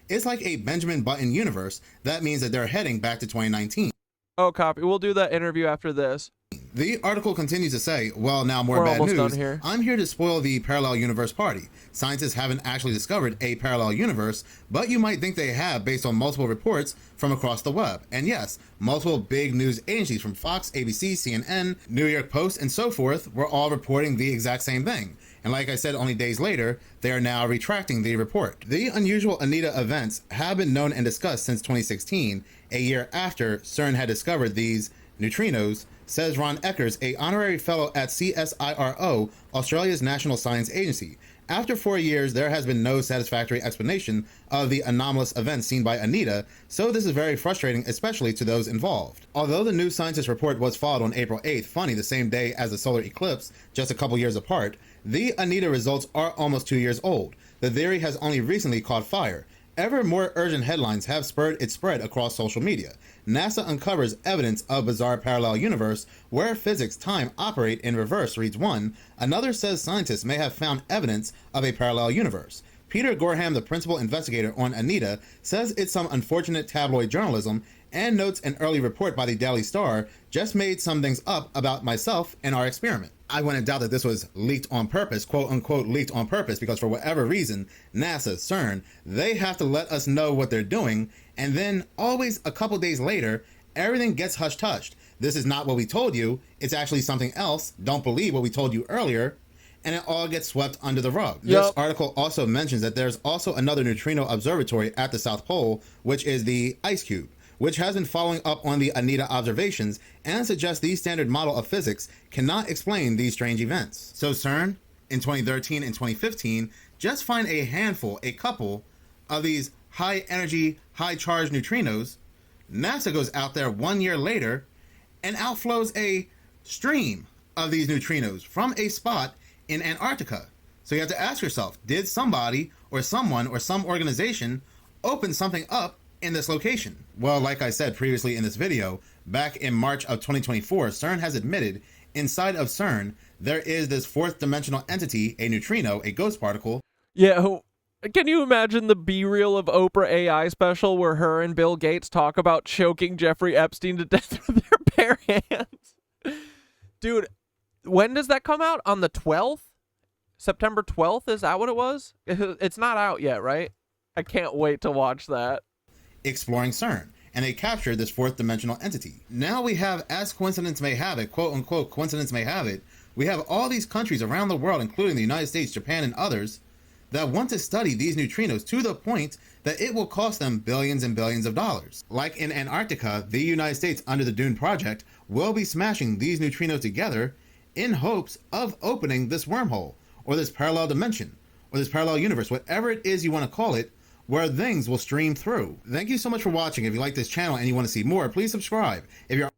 it's like a Benjamin Button universe. That means that they're heading back to 2019. Oh, copy. We'll do that interview after this. The article continues to say, well, now more We're bad almost news. done here. I'm here to spoil the parallel universe party. Scientists haven't actually discovered a parallel universe, but you might think they have based on multiple reports from across the web. And yes, multiple big news agencies from Fox, ABC, CNN, New York Post, and so forth were all reporting the exact same thing. And like I said, only days later, they are now retracting the report. The unusual Anita events have been known and discussed since 2016, a year after CERN had discovered these neutrinos, says Ron Eckers, a honorary fellow at CSIRO, Australia's National Science Agency. After 4 years, there has been no satisfactory explanation of the anomalous events seen by Anita, so this is very frustrating, especially to those involved. Although the New Scientist report was filed on April 8th, funny, the same day as the solar eclipse, just a couple years apart, the Anita results are almost 2 years old. The theory has only recently caught fire. Ever more urgent headlines have spurred its spread across social media. NASA uncovers evidence of bizarre parallel universe where physics time operate in reverse, reads one. Another says scientists may have found evidence of a parallel universe. Peter Gorham, the principal investigator on Anita, says it's some unfortunate tabloid journalism and notes an early report by the Daily Star just made some things up about myself and our experiment. I wouldn't doubt that this was leaked on purpose, quote unquote leaked on purpose, because for whatever reason, NASA, CERN, they have to let us know what they're doing, and then always a couple days later, everything gets hush-hushed. This is not what we told you, it's actually something else, don't believe what we told you earlier, and it all gets swept under the rug. Yep. This article also mentions that there's also another neutrino observatory at the South Pole, which is the Ice Cube, which has been following up on the Anita observations and suggests the standard model of physics cannot explain these strange events. So CERN, in 2013 and 2015, just find a couple of these high energy, high charge neutrinos. NASA goes out there 1 year later and outflows a stream of these neutrinos from a spot in Antarctica. So you have to ask yourself, did somebody or someone or some organization open something up in this location? Well, like I said previously in this video, back in March of 2024, CERN has admitted inside of CERN, there is this fourth dimensional entity, a neutrino, a ghost particle. Yeah, can you imagine the B-reel of Oprah AI special where her and Bill Gates talk about choking Jeffrey Epstein to death with their bare hands? Dude, when does that come out? On the 12th? September 12th? Is that what it was? It's not out yet, right? I can't wait to watch that. Exploring CERN, and they captured this fourth dimensional entity. Now we have, as coincidence may have it, quote unquote coincidence may have it, we have all these countries around the world, including the United States, Japan, and others, that want to study these neutrinos to the point that it will cost them billions and billions of dollars. Like in Antarctica, the United States, under the Dune Project, will be smashing these neutrinos together in hopes of opening this wormhole, or this parallel dimension, or this parallel universe, whatever it is you want to call it, where things will stream through. Thank you so much for watching. If you like this channel and you want to see more, please subscribe. If you're